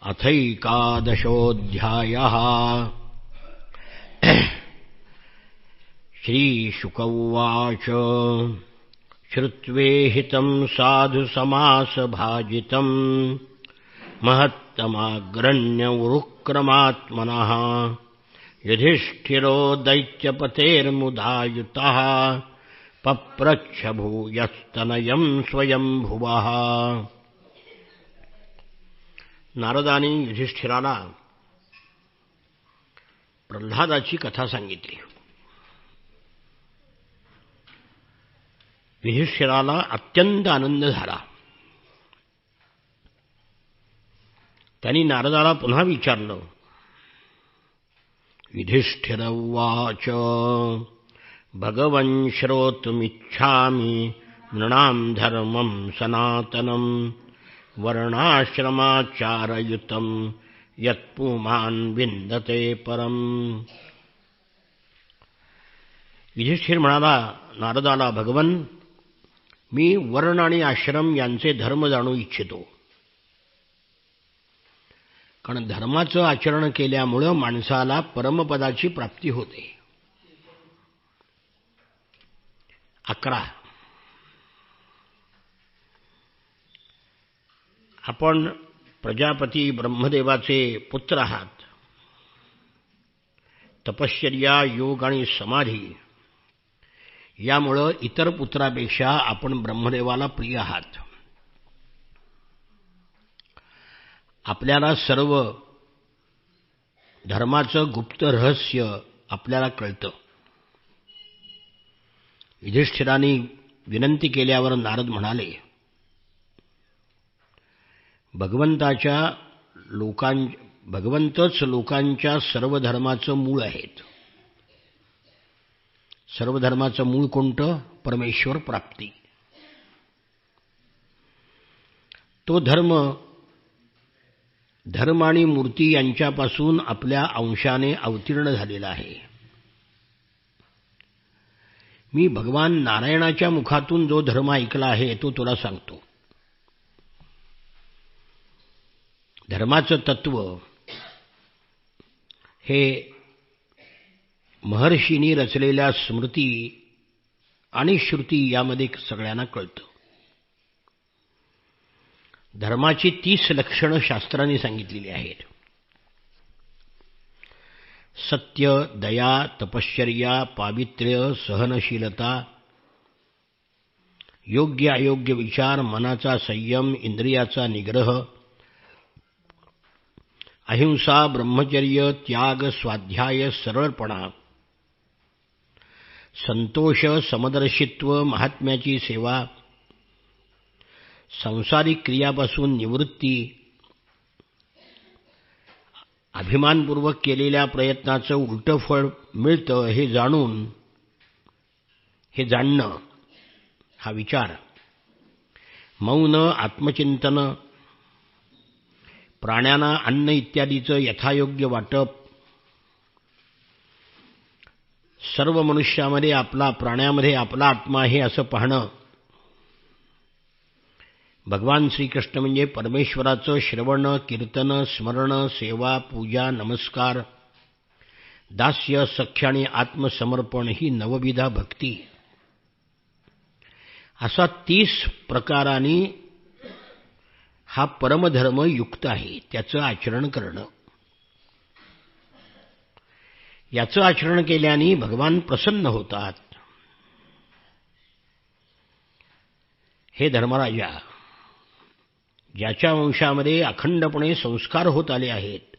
अथैकादशोऽध्यायः। श्रीशुक उवाच। श्रुत्वेहितं साधु समासभाजितं महत्तमाग्रण्यवरुक्रमात्मनः युधिष्ठिरो दैत्यपतेर्मुदायुतः पप्रच्छ भूयस्तनयं स्वयंभुवः। नारदाने युधिष्ठिराला प्रल्हादाची कथा सांगितली. युधिष्ठिराला अत्यंत आनंद झाला. त्यांनी नारदाला पुन्हा विचारलं. युधिष्ठिर उवाच. भगवन् श्रोतुमिच्छामि नृणां धर्मं सनातनं वर्णाश्रमाचारयुतं यत्पुमान् विन्दते परम्. युधिष्ठिर म्हणाला नारदाला, भगवन, मी वर्ण आणि आश्रम यांचे धर्म जाणू इच्छितो. कारण धर्माचं आचरण केल्यामुळं माणसाला परमपदाची प्राप्ती होते. 11. आपण प्रजापती ब्रह्मदेवाचे पुत्र आहात. तपश्चर्या, योग आणि समाधी यामुळं इतर पुत्रापेक्षा आपण ब्रह्मदेवाला प्रिय आहात. आपल्याला सर्व धर्माचं गुप्त रहस्य आपल्याला कळतं. युधिष्ठिराने विनंती केल्यावर नारद म्हणाले, भगवंतच लोकांच्या सर्व धर्माचं मूळ आहेत. सर्व धर्माचं मूळ कोणतं? परमेश्वर प्राप्ती. तो धर्म आणि मूर्ती यांच्यापासून आपल्या अंशाने अवतीर्ण झालेला आहे. मी भगवान नारायणाच्या मुखातून जो धर्म ऐकला आहे तो तुला सांगतो. धर्माचं तत्व हे महर्षींनी रचलेल्या स्मृती आणि श्रुती यामध्ये सगळ्यांना कळतं. धर्माची 30 लक्षणं शास्त्रांनी सांगितलेली आहेत. सत्य, दया, तपश्चर्या, पावित्र्य, सहनशीलता, योग्य अयोग्य विचार, मनाचा संयम, इंद्रियाचा निग्रह, अहिंसा, ब्रह्मचर्य, त्याग, स्वाध्याय, सरळपणा, संतोष, समदर्शित्व, महात्म्याची सेवा, सांसारिक क्रियापासून निवृत्ती, अभिमानपूर्वक केलेल्या प्रयत्नाचं उलटं फळ मिळतं हे जाणणं, हा विचार, मौन, आत्मचिंतन, प्राण्यांना अन्न इत्यादीचं यथायोग्य वाटप, सर्व मनुष्यामध्ये प्राण्यामध्ये आपला आत्मा आहे असं पाहणं, भगवान श्रीकृष्ण म्हणजे परमेश्वराचं श्रवण, कीर्तन, स्मरण, सेवा, पूजा, नमस्कार, दास्य, सख्य आणि आत्मसमर्पण ही नवविधा भक्ती, असा 30 प्रकारांनी हा परमधर्म युक्त आहे. त्याचं आचरण करणं, याचं आचरण केल्याने भगवान प्रसन्न होतात. हे धर्मराजा, ज्याच्या वंशामध्ये अखंडपणे संस्कार होत आले आहेत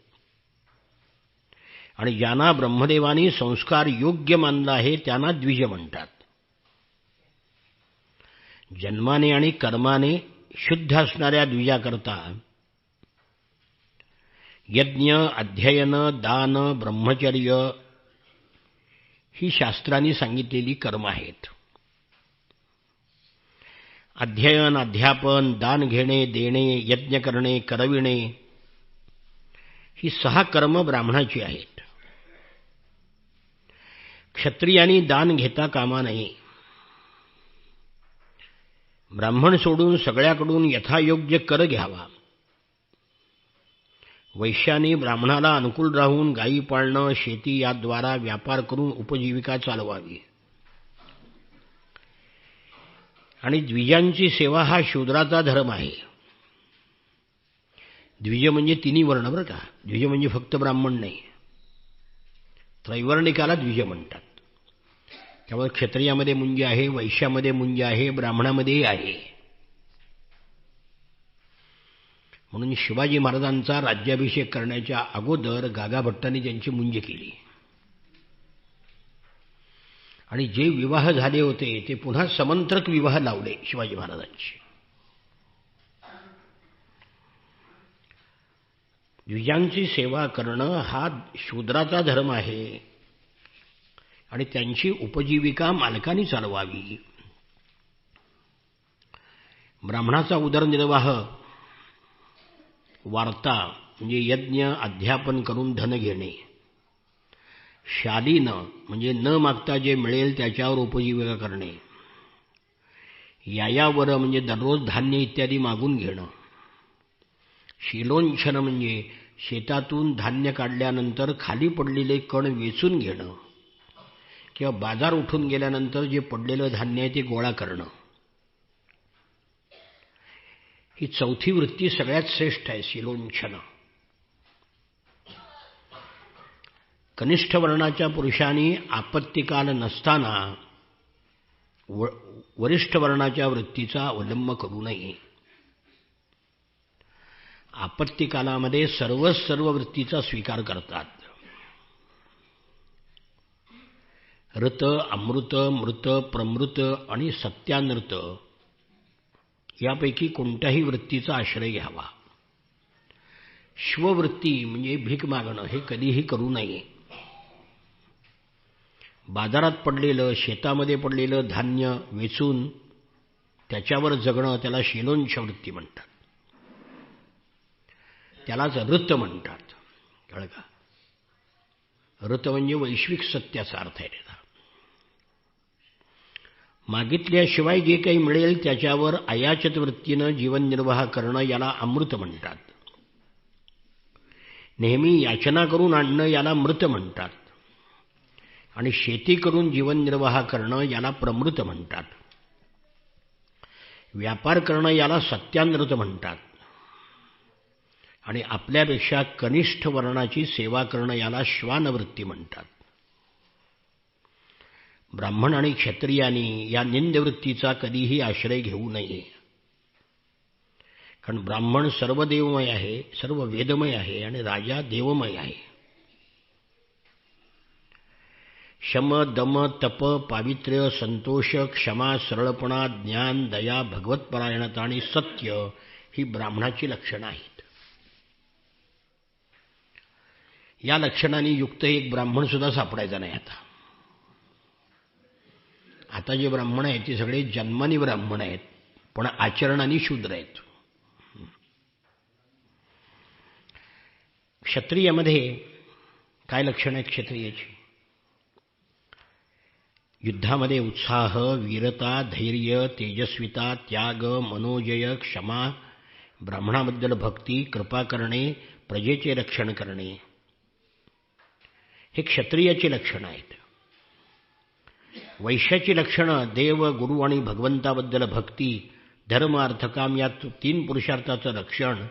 आणि ज्यांना ब्रह्मदेवानी संस्कार योग्य मानला आहे त्यांना द्विज म्हणतात. जन्माने आणि कर्माने शुद्ध असणाऱ्या द्विजाकरता यज्ञ, अध्ययन, दान, ब्रह्मचर्य ही शास्त्रांनी सांगितलेली कर्म आहेत. अध्ययन, अध्यापन, दान घेणे, देणे, यज्ञ करणे, करविणे ही 6 कर्म ब्राह्मणाची आहेत. क्षत्रियांनी दान घेता कामा नये. ब्राह्मण सोडून सगळ्याकडून यथायोग्य कर घ्यावा. वैश्याने ब्राह्मणाला अनुकूल राहून गायी पाळणं, शेती याद्वारा व्यापार करून उपजीविका चालवावी. आणि द्विजांची सेवा हा शूद्राचा धर्म आहे. द्विज म्हणजे तिन्ही वर्ण बरं का. द्विज म्हणजे फक्त ब्राह्मण नाही, त्रैवर्णिकाला द्विज म्हणतात. त्यामुळे क्षत्रियामध्ये मुंज आहे, वैश्यामध्ये मुंज आहे, ब्राह्मणामध्येही आहे. म्हणून शिवाजी महाराजांचा राज्याभिषेक करण्याच्या अगोदर गागाभट्टांनी त्यांची मुंज केली आणि जे विवाह झाले होते ते पुन्हा समंत्रक विवाह लावले शिवाजी महाराजांचे. द्विजांची सेवा करणं हा शूद्राचा धर्म आहे आणि त्यांची उपजीविका मालकांनी चालवावी. ब्राह्मणाचा उदरनिर्वाह वार्ता म्हणजे यज्ञ अध्यापन करून धन घेणे, शालीनं म्हणजे न मागता जे मिळेल त्याच्यावर उपजीविका करणे, यायावर म्हणजे दररोज धान्य इत्यादी मागून घेणं, शीलोंछन म्हणजे शेतातून धान्य काढल्यानंतर खाली पडलेले कण वेचून घेणं किंवा बाजार उठून गेल्यानंतर जे पडलेलं धान्य आहे ते गोळा करणं. ही चौथी वृत्ती सगळ्यात श्रेष्ठ आहे, शीलोंछन. कनिष्ठ वर्णाच्या पुरुषांनी आपत्तिकाल नसताना वरिष्ठ वर्णाच्या वृत्तीचा अवलंब करू नये. आपत्तिकालामध्ये सर्व वृत्तीचा स्वीकार करतात. ऋत, अमृत, मृत, प्रमृत आणि सत्यानृत यापैकी कोणत्याही वृत्तीचा आश्रय घ्यावा. श्ववृत्ती म्हणजे भीक मागणं हे कधीही करू नये. बाजारात पडलेलं, शेतामध्ये पडलेलं धान्य वेचून त्याच्यावर जगणं त्याला शीलोंछ वृत्ती म्हणतात. त्यालाच ऋत म्हणतात. कळलं का? ऋत म्हणजे वैश्विक सत्याचा अर्थ आहे त्याचा. मागितल्याशिवाय जे काही मिळेल त्याच्यावर अयाचित वृत्तीनं जीवननिर्वाह करणं याला अमृत म्हणतात. नेहमी याचना करून आणणं याला मृत म्हणतात. आणि शेती करून जीवननिर्वाह करणं याला प्रमृत म्हणतात. व्यापार करणं याला सत्यानृत म्हणतात. आणि आपल्यापेक्षा कनिष्ठ वर्णाची सेवा करणं याला श्वानवृत्ती म्हणतात. ब्राह्मण आणि क्षत्रियांनी या निंदवृत्तीचा कधीही आश्रय घेऊ नये. कारण ब्राह्मण सर्व देवमय आहे, सर्व वेदमय आहे आणि राजा देवमय आहे. शम, दम, तप, पावित्र्य, संतोष, क्षमा, सरळपणा, ज्ञान, दया, भगवतपरायणता आणि सत्य ही ब्राह्मणाची लक्षणं आहेत. या लक्षणांनी युक्त एक ब्राह्मण सुद्धा सापडायचा नाही. आता जे ब्राह्मण आहेत ते सगळे जन्मानी ब्राह्मण आहेत, पण आचरणाने शूद्र आहेत. क्षत्रियामध्ये काय लक्षणं आहेत क्षत्रियाची? युद्धामध्ये उत्साह, वीरता, धैर्य, तेजस्विता, त्याग, मनोजय, क्षमा, ब्राह्मणाबद्दल भक्ती, कृपा करणे, प्रजेचे रक्षण करणे हे क्षत्रियाची लक्षणं आहेत. वैश्याची लक्षणं देव, गुरु आणि भगवंताबद्दल भक्ती, धर्म, अर्थकाम या तीन पुरुषार्थाचं रक्षण,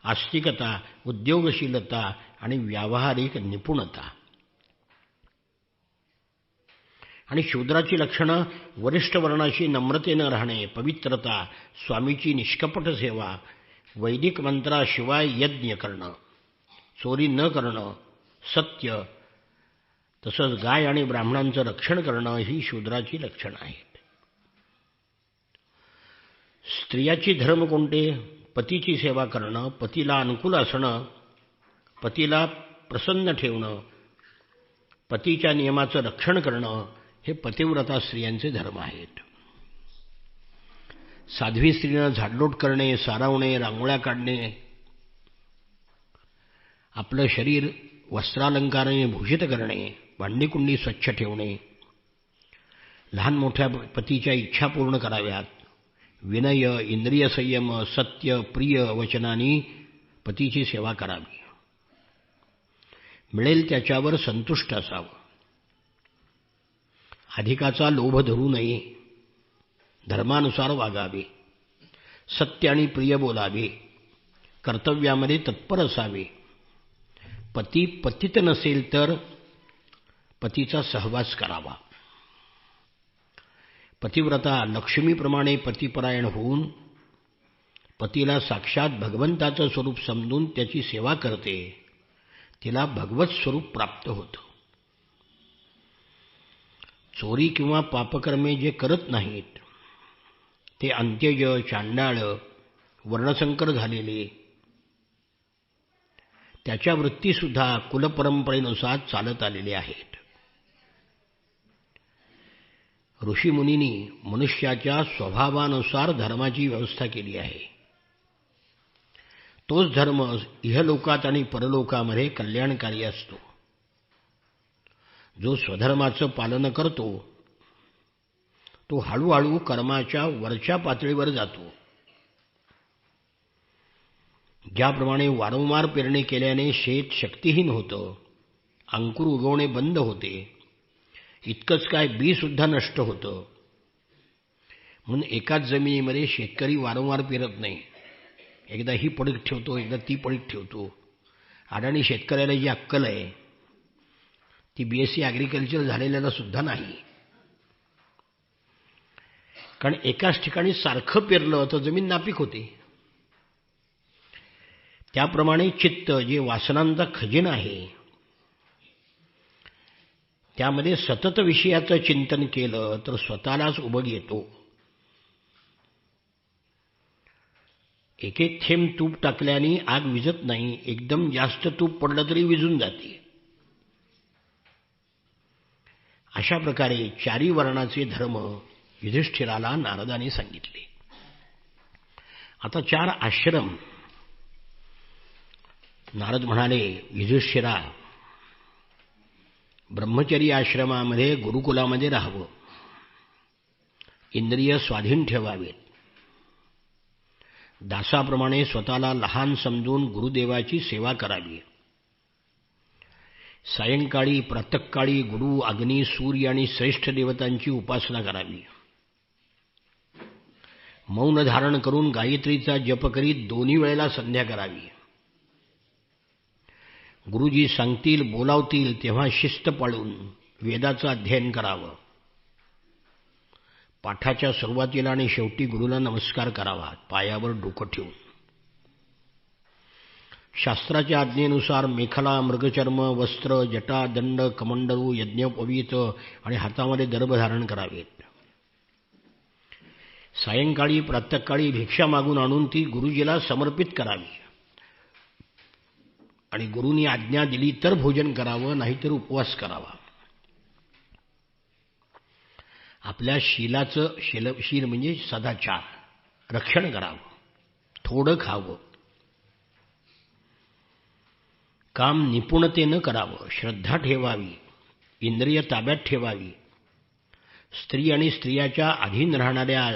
आस्तिकता, उद्योगशीलता आणि व्यावहारिक निपुणता. आणि शूद्राची लक्षणं वरिष्ठ वर्णाशी नम्रतेनं राहणे, पवित्रता, स्वामीची निष्कपट सेवा, वैदिक मंत्राशिवाय यज्ञ करणं, चोरी न करणं, सत्य, तसंच गाय आणि ब्राह्मणांचं रक्षण करणं ही शूद्राची लक्षणं आहेत. स्त्रियाची धर्म कोणते? पतीची सेवा करणं, पतीला अनुकूल असणं, पतीला प्रसन्न ठेवणं, पतीच्या नियमाचं रक्षण करणं हे पतिव्रता स्त्रियांचे धर्म आहेत. साध्वी स्त्रीनं झाडलोट करणे, सारवणे, रांगोळ्या काढणे, आपलं शरीर वस्त्रालंकाराने भूषित करणे, भांडीकुंडी स्वच्छ ठेवणे, लहान मोठ्या पतीच्या इच्छा पूर्ण कराव्यात, विनय, इंद्रिय संयम, सत्य, प्रिय वचनांनी पतीची सेवा करावी. मिळेल त्याच्यावर संतुष्ट असावं. अधिकाचा लोभ धरू नये. धर्मानुसार वागावे. सत्य आणि प्रिय बोलावे. कर्तव्यामध्ये तत्पर असावे. पती पतित नसेल तर पतीचा सहवास करावा. पतिव्रता लक्ष्मीप्रमाणे पतिपरायण होऊन पतीला साक्षात भगवंताचं स्वरूप समजून त्याची सेवा करते, तिला भगवत स्वरूप प्राप्त होतं. चोरी किंवा पापकर्मे जे करत नाहीत ते अंत्यज, चांडाळ, वर्णसंकर झालेले, त्याच्या वृत्तीसुद्धा कुलपरंपरेनुसार चालत आलेले आहेत. ऋषीमुनींनी मनुष्याच्या स्वभावानुसार धर्माची व्यवस्था केली आहे. तोच धर्म इहलोकात आणि परलोकामध्ये कल्याणकारी असतो. जो स्वधर्माचं पालन करतो तो हळूहळू कर्माच्या वरच्या पातळीवर जातो. ज्याप्रमाणे वारंवार पेरणी केल्याने शेत शक्तिहीन होतं, अंकुर उगवणे बंद होते, इतकंच काय बी सुद्धा नष्ट होतं. म्हणून एकाच जमिनीमध्ये शेतकरी वारंवार पेरत नाही. एकदा ही पडीक ठेवतो, एकदा ती पडीक ठेवतो. अडाणी शेतकऱ्याला जी अक्कल आहे ती BSc ॲग्रिकल्चर झालेल्याला सुद्धा नाही. कारण एकाच ठिकाणी सारखं पेरलं तर जमीन नापीक होते. त्याप्रमाणे चित्त जे वासनांचा खजिना आहे त्यामध्ये सतत विषयाचं चिंतन केलं तर स्वतःलाच उबग येतो. एक एक थेंब तूप टाकल्याने आग विझत नाही, एकदम जास्त तूप पडलं तरी विझून जाते. अशा प्रकारे चारी वर्णाचे धर्म युधिष्ठिराला नारदाने सांगितले. आता 4 आश्रम. नारद म्हणाले, युधिष्ठिरा, ब्रह्मचर्य आश्रमामध्ये गुरुकुलामध्ये राहावं, इंद्रिय स्वाधीन ठेवावेत, दासाप्रमाणे स्वतःला लहान समजून गुरुदेवाची सेवा करावी, सायंकाळी प्रातःकाळी गुरु, अग्नी, सूर्य आणि श्रेष्ठ देवतांची उपासना करावी, मौन धारण करून गायत्रीचा जप करीत 2 वेळेला संध्या करावी, गुरुजी सांगतील बोलावतील तेव्हा शिस्त पाळून वेदाचं अध्ययन करावं, पाठाच्या सुरुवातीला आणि शेवटी गुरुला नमस्कार करावा पायावर डोकं ठेवून, शास्त्राच्या आज्ञेनुसार मेखला, मृगचर्म, वस्त्र, जटा, दंड, कमंडलू, यज्ञोपवीत आणि हातामध्ये दर्भ धारण करावेत, सायंकाळी प्रातःकाळी भिक्षा मागून आणून ती गुरुजीला समर्पित करावी आणि गुरुनी आज्ञा दिली तर भोजन करावं, नाहीतर उपवास करावा. आपल्या शीलाचं शील म्हणजे सदाचार रक्षण करावं, थोडं खावं, काम निपुणतेनं करावं, श्रद्धा ठेवावी, इंद्रिय ताब्यात ठेवावी, स्त्री आणि स्त्रियाच्या अधीन राहणाऱ्या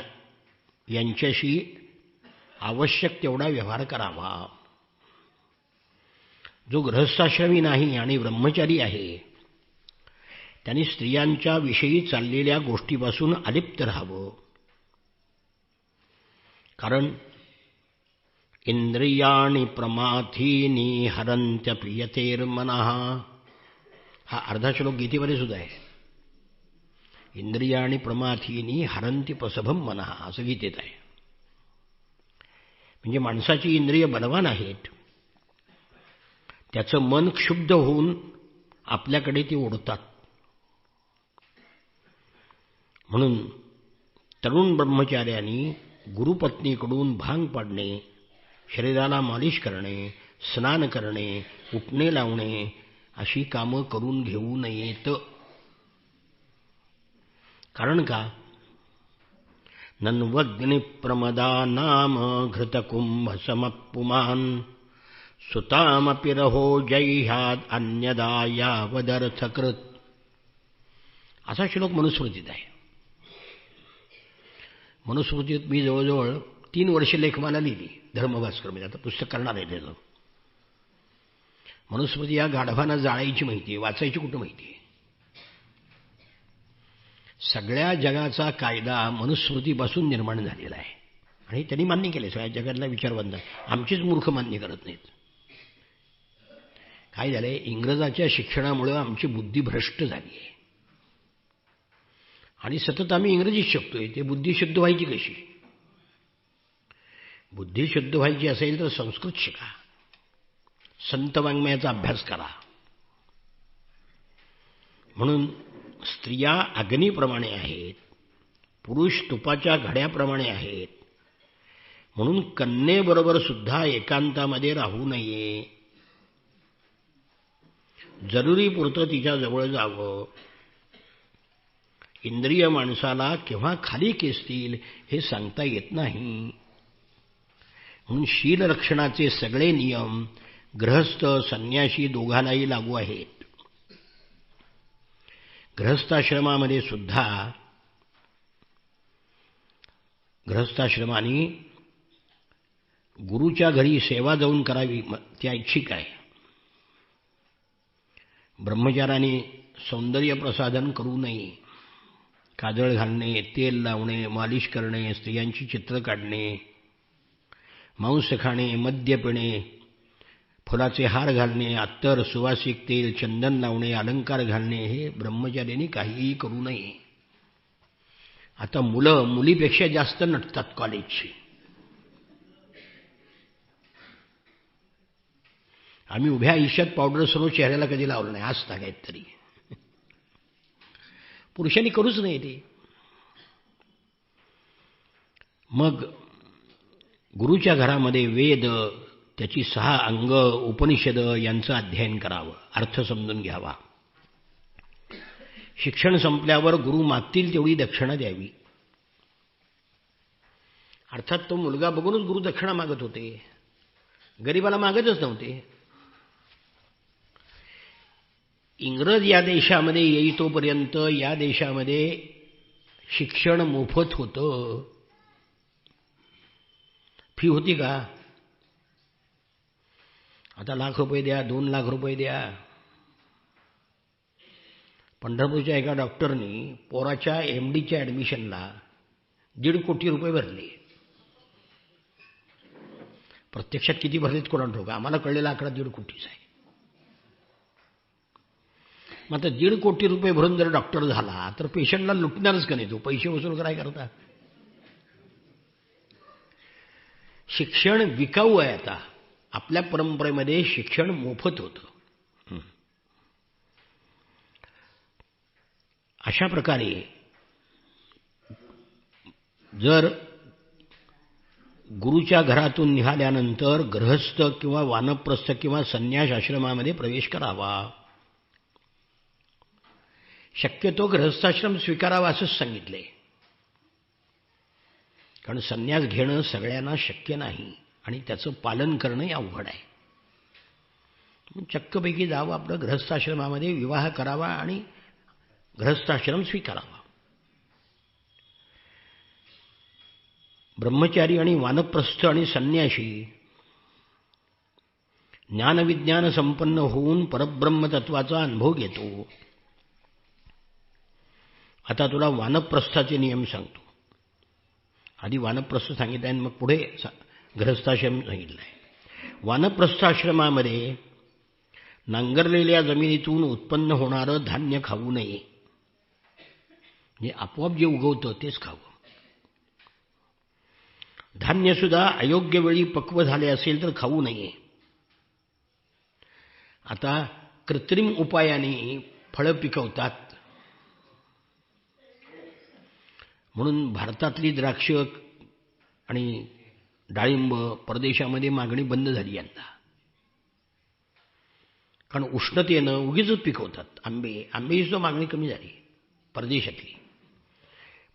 यांच्याशी आवश्यक तेवढा व्यवहार करावा. जो गृहस्थाश्रमी नाही आणि ब्रह्मचारी आहे त्यांनी स्त्रियांच्या विषयी चाललेल्या गोष्टीपासून अलिप्त राहावं. कारण इंद्रियाणि प्रमाथीनी हरंत्य प्रियतेर्मनः, हा अर्धा श्लोक गीतेमध्ये सुद्धा आहे. इंद्रियाणि प्रमाथीनी हरंती पसभम मनः असं गीतेत आहे. म्हणजे माणसाची इंद्रिय बलवान आहेत, त्याचं मन क्षुब्ध होऊन आपल्याकडे ते ओढतात. म्हणून तरुण ब्रह्मचार्यांनी गुरुपत्नीकडून भांग पाडणे, शरीराला मालिश करणे, स्नान करणे, उटणे लावणे अशी कामं करून घेऊ नयेत. कारण का? नन्वग्निप्रमदा नाम घृतकुंभसमपुमान् सुतामपि रहो जैह्याद अन्यदा यावदर्थकृत, असा श्लोक मनुस्मृतीत आहे. मनुस्मृतीत मी जवळजवळ 3 वर्षे लेखमाला लिहिली, धर्मभास्कर म्हणजे आता पुस्तक करणार आहे त्याचं. मनुस्मृती या गाढवांना जाळायची माहिती आहे, वाचायची कुठं माहिती आहे. सगळ्या जगाचा कायदा मनुस्मृतीपासून निर्माण झालेला आहे आणि त्यांनी मान्य केले. सगळ्या जगातला विचारवंत आमचेच मूर्ख मान्य करत नाहीत. काय झालंय, इंग्रजाच्या शिक्षणामुळं आमची बुद्धी भ्रष्ट झाली आहे आणि सतत आम्ही इंग्रजीच शिकतोय. ते बुद्धी शुद्ध व्हायची कशी? बुद्धी शुद्ध व्हायची असेल तर संस्कृत शिका, संत वाङ्मयाचा अभ्यास करा. म्हणून स्त्रिया अग्नीप्रमाणे आहेत, पुरुष तुपाच्या घड्याप्रमाणे आहेत. म्हणून कन्येबरोबर सुद्धा एकांतामध्ये राहू नये, जरुरीपुरतं तिच्या जवळ जावं. इंद्रिय माणसाला केव्हा खाली खेचतील हे सांगता येत नाही. म्हणून शीलरक्षणाचे सगळे नियम गृहस्थ संन्यासी दोघांनाही लागू आहेत. गृहस्थाश्रमामध्ये सुद्धा गृहस्थाश्रमाने गुरुच्या घरी सेवा जाऊन करावी त्या ऐच्छिक आहे. ब्रह्मचाराने सौंदर्य प्रसाधन करू नये. काजळ घालणे, तेल लावणे, मालिश करणे, स्त्रियांची चित्र काढणे, मांस खाणे, मद्य पिणे, फुलाचे हार घालणे, अत्तर, सुवासिक तेल, चंदन लावणे, अलंकार घालणे हे ब्रह्मचार्याने काहीही करू नये. आता मुलं मुलीपेक्षा जास्त नटतात कॉलेजची. आम्ही उभ्या आयुष्यात पावडर सर्व चेहऱ्याला कधी लावलं नाही, आज सांगायत तरी. पुरुषांनी करूच नाही ते. मग गुरुच्या घरामध्ये वेद, त्याची 6 अंग, उपनिषद यांचं अध्ययन करावं, अर्थ समजून घ्यावा. शिक्षण संपल्यावर गुरु मागतील तेवढी दक्षिणा द्यावी. अर्थात तो मुलगा बघूनच गुरु दक्षिणा मागत होते, गरिबाला मागतच नव्हते. इंग्रज या देशामध्ये येईतोपर्यंत या देशामध्ये शिक्षण मोफत होतं. फी होती का? आता ₹1,00,000 द्या, ₹2,00,000 द्या. पंढरपूरच्या एका डॉक्टरनी पोराच्या MDच्या ॲडमिशनला ₹1.5 कोटी भरले. प्रत्यक्षात किती भरलेत कोणाला ठाऊक, आम्हाला कळलेला आकडा 1.5 कोटीचा आहे. मग आता ₹1.5 कोटी भरून जर डॉक्टर झाला तर पेशंटला लुटणारच का नाही, तो पैसे वसूल कराय करता. शिक्षण विकाऊ आहे. आता आपल्या परंपरेमध्ये शिक्षण मोफत होतं. अशा प्रकारे जर गुरुच्या घरातून निघाल्यानंतर गृहस्थ किंवा वानप्रस्थ किंवा संन्यास आश्रमामध्ये प्रवेश करावा. शक्यतो गृहस्थाश्रम स्वीकारावा असंच सांगितलंय, कारण संन्यास घेणं सगळ्यांना शक्य नाही आणि त्याचं पालन करणंही अवघड आहे. चक्कपैकी जावं, आपलं गृहस्थाश्रमामध्ये विवाह करावा आणि गृहस्थाश्रम स्वीकारावा. ब्रह्मचारी आणि वानप्रस्थ आणि संन्याशी ज्ञानविज्ञान संपन्न होऊन परब्रह्मतत्वाचा अनुभव घेतो. आता तुला वानप्रस्थाचे नियम सांगतो. आधी वानप्रस्थ सांगितलं आणि मग पुढे गृहस्थाश्रम सांगितलं आहे. वानप्रस्थाश्रमामध्ये नांगरलेल्या जमिनीतून उत्पन्न होणारं धान्य खाऊ नये, म्हणजे आपोआप जे उगवतं तेच खावं. धान्यसुद्धा अयोग्य वेळी पक्व झाले असेल तर खाऊ नये. आता कृत्रिम उपायाने फळं पिकवतात, म्हणून भारतातली द्राक्ष आणि डाळिंब परदेशामध्ये मागणी बंद झाली यंदा, कारण उष्णतेनं उगीचच पिकवतात. आंबेही सुद्धा मागणी कमी झाली परदेशातली,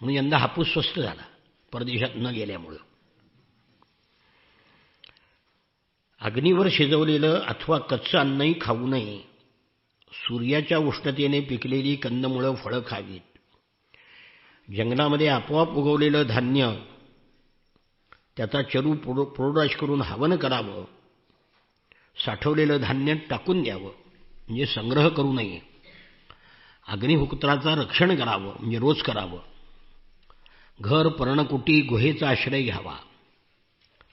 म्हणून यंदा हापूस स्वस्त झाला परदेशात न गेल्यामुळं. अग्नीवर शिजवलेलं अथवा कच्चं अन्नही खाऊ नये. सूर्याच्या उष्णतेने पिकलेली कंदमुळं फळं खावीत. जंगलामध्ये आपोआप उगवलेलं धान्य त्याचा चरू प्रोडाश करून हवन करावं. साठवलेलं धान्य टाकून द्यावं म्हणजे संग्रह करू नये. अग्निहोत्राचं रक्षण करावं म्हणजे रोज करावं. घर, पर्णकुटी, गुहेचा आश्रय घ्यावा.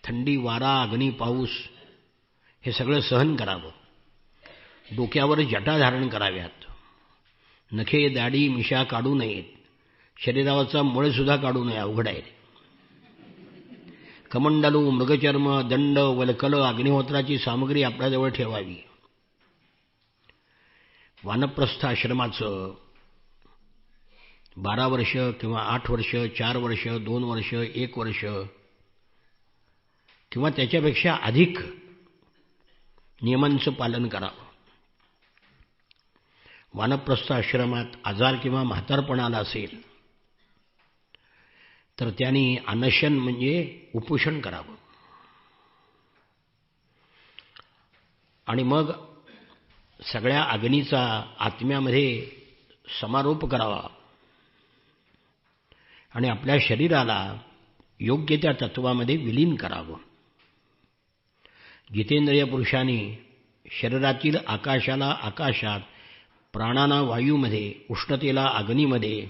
थंडी, वारा, अग्नी, पाऊस हे सगळं सहन करावं. डोक्यावर जटा धारण कराव्यात. नखे, दाढी, मिशा काढू नयेत. शरीरावरचा मळसुद्धा काढू नये, अवघड आहे. कमंडलू, मृगचर्म, दंड, वलकल, अग्निहोत्राची सामग्री आपल्याजवळ ठेवावी. वानप्रस्थ आश्रमाचं 12 वर्ष किंवा 8 वर्ष, 4 वर्ष, 2 वर्ष, 1 वर्ष किंवा त्याच्यापेक्षा अधिक नियमांचं पालन करावं. वानप्रस्थ आश्रमात आजार किंवा म्हातारपणाला असेल तर त्यांनी अनशन म्हणजे उपोषण करावं. आणि मग सगळ्या अग्नीचा आत्म्यामध्ये समारोप करावा आणि आपल्या शरीराला योग्य त्या तत्वामध्ये विलीन करावं. जितेंद्रिय पुरुषांनी शरीरातील आकाशाला आकाशात, प्राणांना वायूमध्ये, उष्णतेला अग्नीमध्ये,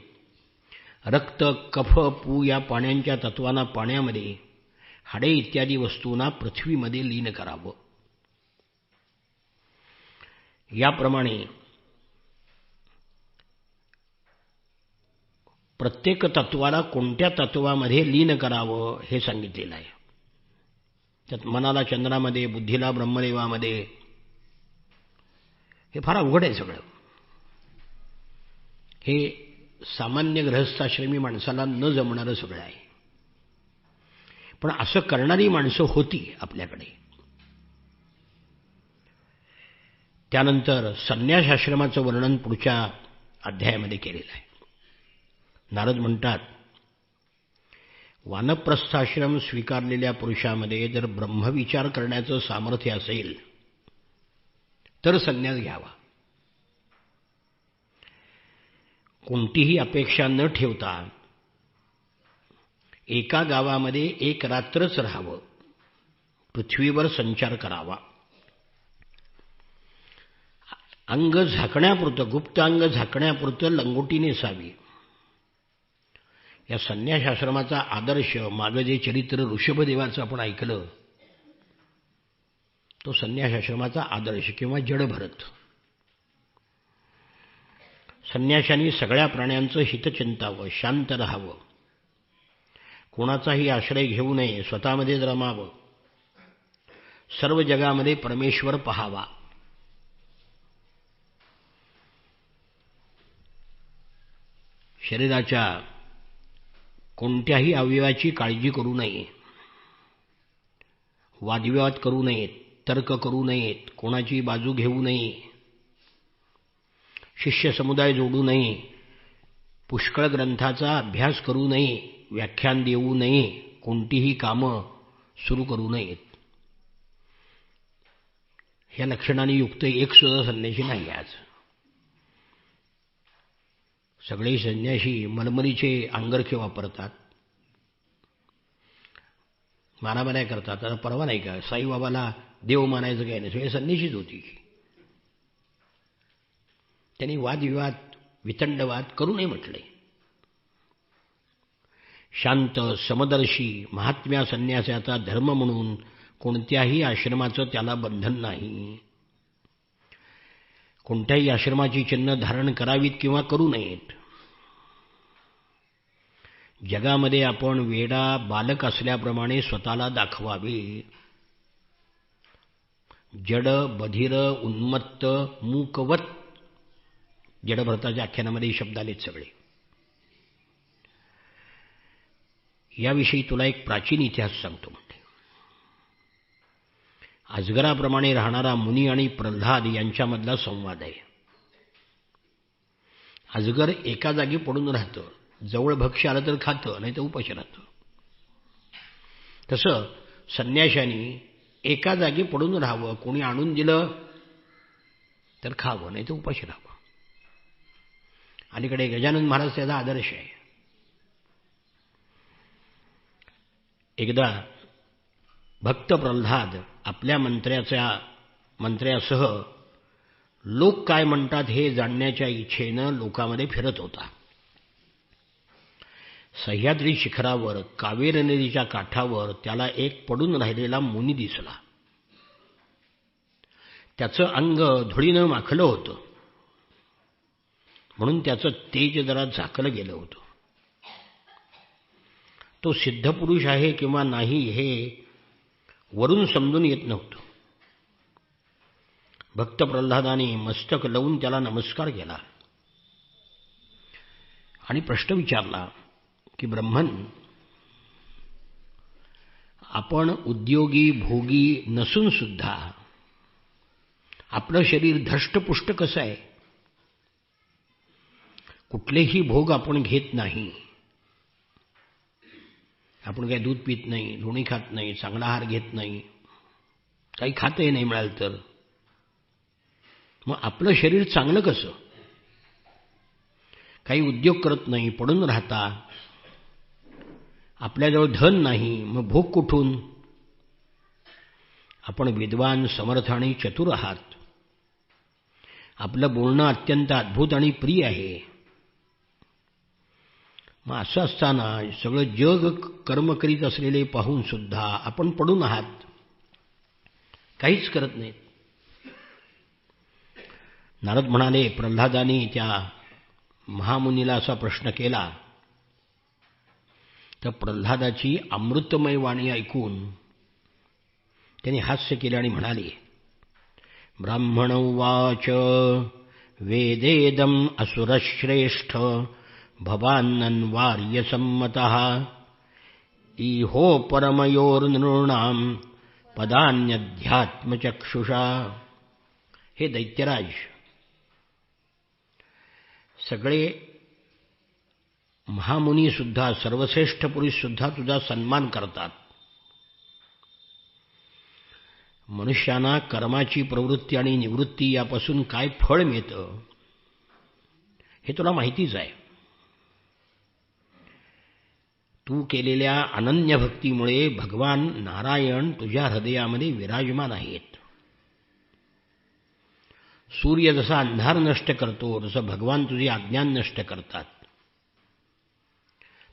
रक्त, कफ, पू या पाण्यांच्या तत्वांना पाण्यामध्ये, हाडे इत्यादी वस्तूंना पृथ्वीमध्ये लीन करावं. याप्रमाणे प्रत्येक तत्वाला कोणत्या तत्वामध्ये लीन करावं हे सांगितलेलं आहे. त्यात मनाला चंद्रामध्ये, बुद्धीला ब्रह्मदेवामध्ये. हे फार अवघड आहे सगळं. हे सामान्य गृहस्थाश्रमी माणसाला न जमणारं सगळं आहे. पण असं करणारी माणसं होती आपल्याकडे. त्यानंतर संन्यासाश्रमाचं वर्णन पुढच्या अध्यायामध्ये केलेलं आहे. नारद म्हणतात, वानप्रस्थाश्रम स्वीकारलेल्या पुरुषामध्ये जर ब्रह्मविचार करण्याचं सामर्थ्य असेल तर संन्यास घ्यावा. कोणतीही अपेक्षा न ठेवता एका गावामध्ये 1 रात्रच राहावं. पृथ्वीवर संचार करावा. अंग झाकण्यापुरतं, गुप्त अंग झाकण्यापुरतं लंगोटी नेसावी. या संन्यासाश्रमाचा आदर्श, मागं जे चरित्र ऋषभदेवाचं आपण ऐकलं, तो संन्यासाश्रमाचा आदर्श किंवा जडभरत. संन्याशांनी सगळ्या प्राण्यांचं हित चिंतावं, शांत राहावं, कोणाचाही आश्रय घेऊ नये, स्वतःमध्येच रमावं, सर्व जगामध्ये परमेश्वर पहावा. शरीराच्या कोणत्याही अवयवाची काळजी करू नये, वादविवाद करू नयेत, तर्क करू नयेत, कोणाची बाजू घेऊ नये, शिष्य समुदाय जोडू नये, पुष्कळ ग्रंथाचा अभ्यास करू नये, व्याख्यान देऊ नये, कोणतीही कामं सुरू करू नयेत. ह्या लक्षणांनी युक्त एक सुद्धा संन्यासी नाही आज. सगळे संन्यासी मलमलीचे अंगरखे वापरतात, मानामान्या करतात. आता परवा नाही का साईबाबाला देव मानायचं काय नाही, सगळे संन्यासीच होती. त्यांनी वादविवाद, वितंडवाद करू नये म्हटले. शांत, समदर्शी, महात्म्या संन्यासाचा धर्म म्हणून कोणत्याही आश्रमाचं त्याला बंधन नाही. कोणत्याही आश्रमाची चिन्ह धारण करावीत किंवा करू नयेत. जगामध्ये आपण वेडा बालक असल्याप्रमाणे स्वतःला दाखवावे. जड, बधिर, उन्मत्त, मूकवत, जडभरताच्या आख्यानामध्ये शब्द आलेत सगळे. याविषयी तुला एक प्राचीन इतिहास सांगतो म्हणते. अजगराप्रमाणे राहणारा मुनी आणि प्रल्हाद यांच्यामधला संवाद आहे. अजगर एका जागी पडून राहतं, जवळ भक्ष्य आलं तर खातं, नाही तर उपाशी राहतं. तसं संन्याशांनी एका जागी पडून राहावं, कोणी आणून दिलं तर खावं, नाही तर उपाशी राहावं. अलीकडे गजानन महाराज त्याचा आदर्श आहे. एकदा भक्त प्रल्हाद आपल्या मंत्र्याच्या मंत्र्यासह लोक काय म्हणतात हे जाणण्याच्या इच्छेनं लोकांमध्ये फिरत होता. सह्याद्री शिखरावर कावेरी नदीच्या काठावर त्याला एक पडून राहिलेला मुनी दिसला. त्याचं अंग धुळीनं माखलं होतं, म्हणून त्याचं तेज जरा झाकलं गेलं होतं. तो सिद्धपुरुष आहे किंवा नाही हे वरून समजून येत नव्हतं. भक्त प्रल्हादाने मस्तक लावून त्याला नमस्कार केला आणि प्रश्न विचारला की ब्रह्मन, आपण उद्योगी भोगी नसून सुद्धा आपलं शरीर धष्टपुष्ट कसं आहे? कुठलेही भोग आपण घेत नाही. आपण काही दूध पित नाही, लोणी खात नाही, चांगला आहार घेत नाही, काही खातही नाही मिळालं तर. मग आपलं शरीर चांगलं कसं? काही उद्योग करत नाही, पडून राहता, आपल्याजवळ धन नाही, मग भोग कुठून? आपण विद्वान, समर्थ आणि चतुर आहात. आपलं बोलणं अत्यंत अद्भुत आणि प्रिय आहे. मग असं असताना सगळं जग कर्म करीत असलेले पाहून सुद्धा आपण पडून आहात, काहीच करत नाहीत. नारद म्हणाले, प्रल्हादाने त्या महामुनीला असा प्रश्न केला तर प्रल्हादाची अमृतमय वाणी ऐकून त्यांनी हास्य केले आणि म्हणाले, ब्राह्मण उवाच वेदेदम असुरश्रेष्ठ भवान्नन्वार्यसम्मतः इहो परमयोर्नृणां पदान्यध्यात्मचक्षुषा. हे दैत्यराज, सगळे महामुनी सुद्धा, सर्वश्रेष्ठ पुरुष सुद्धा तुझा सन्मान करतात. मनुष्यांना कर्माची प्रवृत्ती आणि निवृत्ती यापासून काय फळ मिळतं हे तुला माहितीच आहे. तू केलेल्या अनन्य भक्तीमुळे भगवान नारायण तुझ्या हृदयामध्ये विराजमान आहेत. सूर्य जसा अंधार नष्ट करतो तसं भगवान तुझे अज्ञान नष्ट करतात.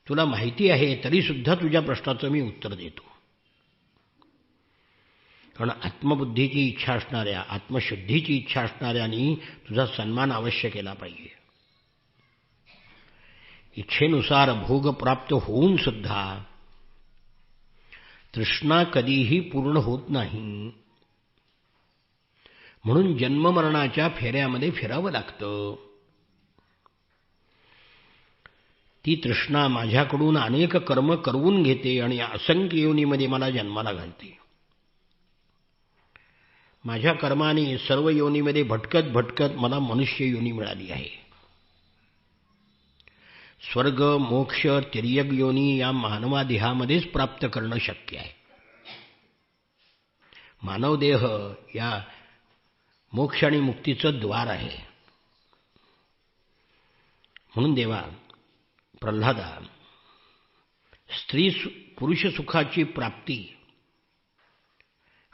तुला माहिती आहे तरी सुद्धा तुझ्या प्रश्नाचं मी उत्तर देतो. कारण आत्मबुद्धीची इच्छा असणाऱ्या, आत्मशुद्धीची इच्छा असणाऱ्यांनी तुझा सन्मान अवश्य केला पाहिजे. इच्छेनुसार भोग प्राप्त होऊन सुद्धा तृष्णा कधीही पूर्ण होत नाही. म्हणून जन्ममरणाच्या फेऱ्यामध्ये फिरावं लागतं. ती तृष्णा माझ्याकडून अनेक कर्म करवून घेते आणि असंख्य योनीमध्ये मला जन्माला घालते. माझ्या कर्माने सर्व योनीमध्ये भटकत भटकत मला मनुष्य योनी मिळाली आहे. स्वर्ग, मोक्ष, तिर्यक योनी या मानवादेहामध्येच प्राप्त करणं शक्य आहे. मानवदेह या मोक्ष आणि मुक्तीचं द्वार आहे. म्हणून देवा प्रल्हादा, स्त्री पुरुष सुखाची प्राप्ती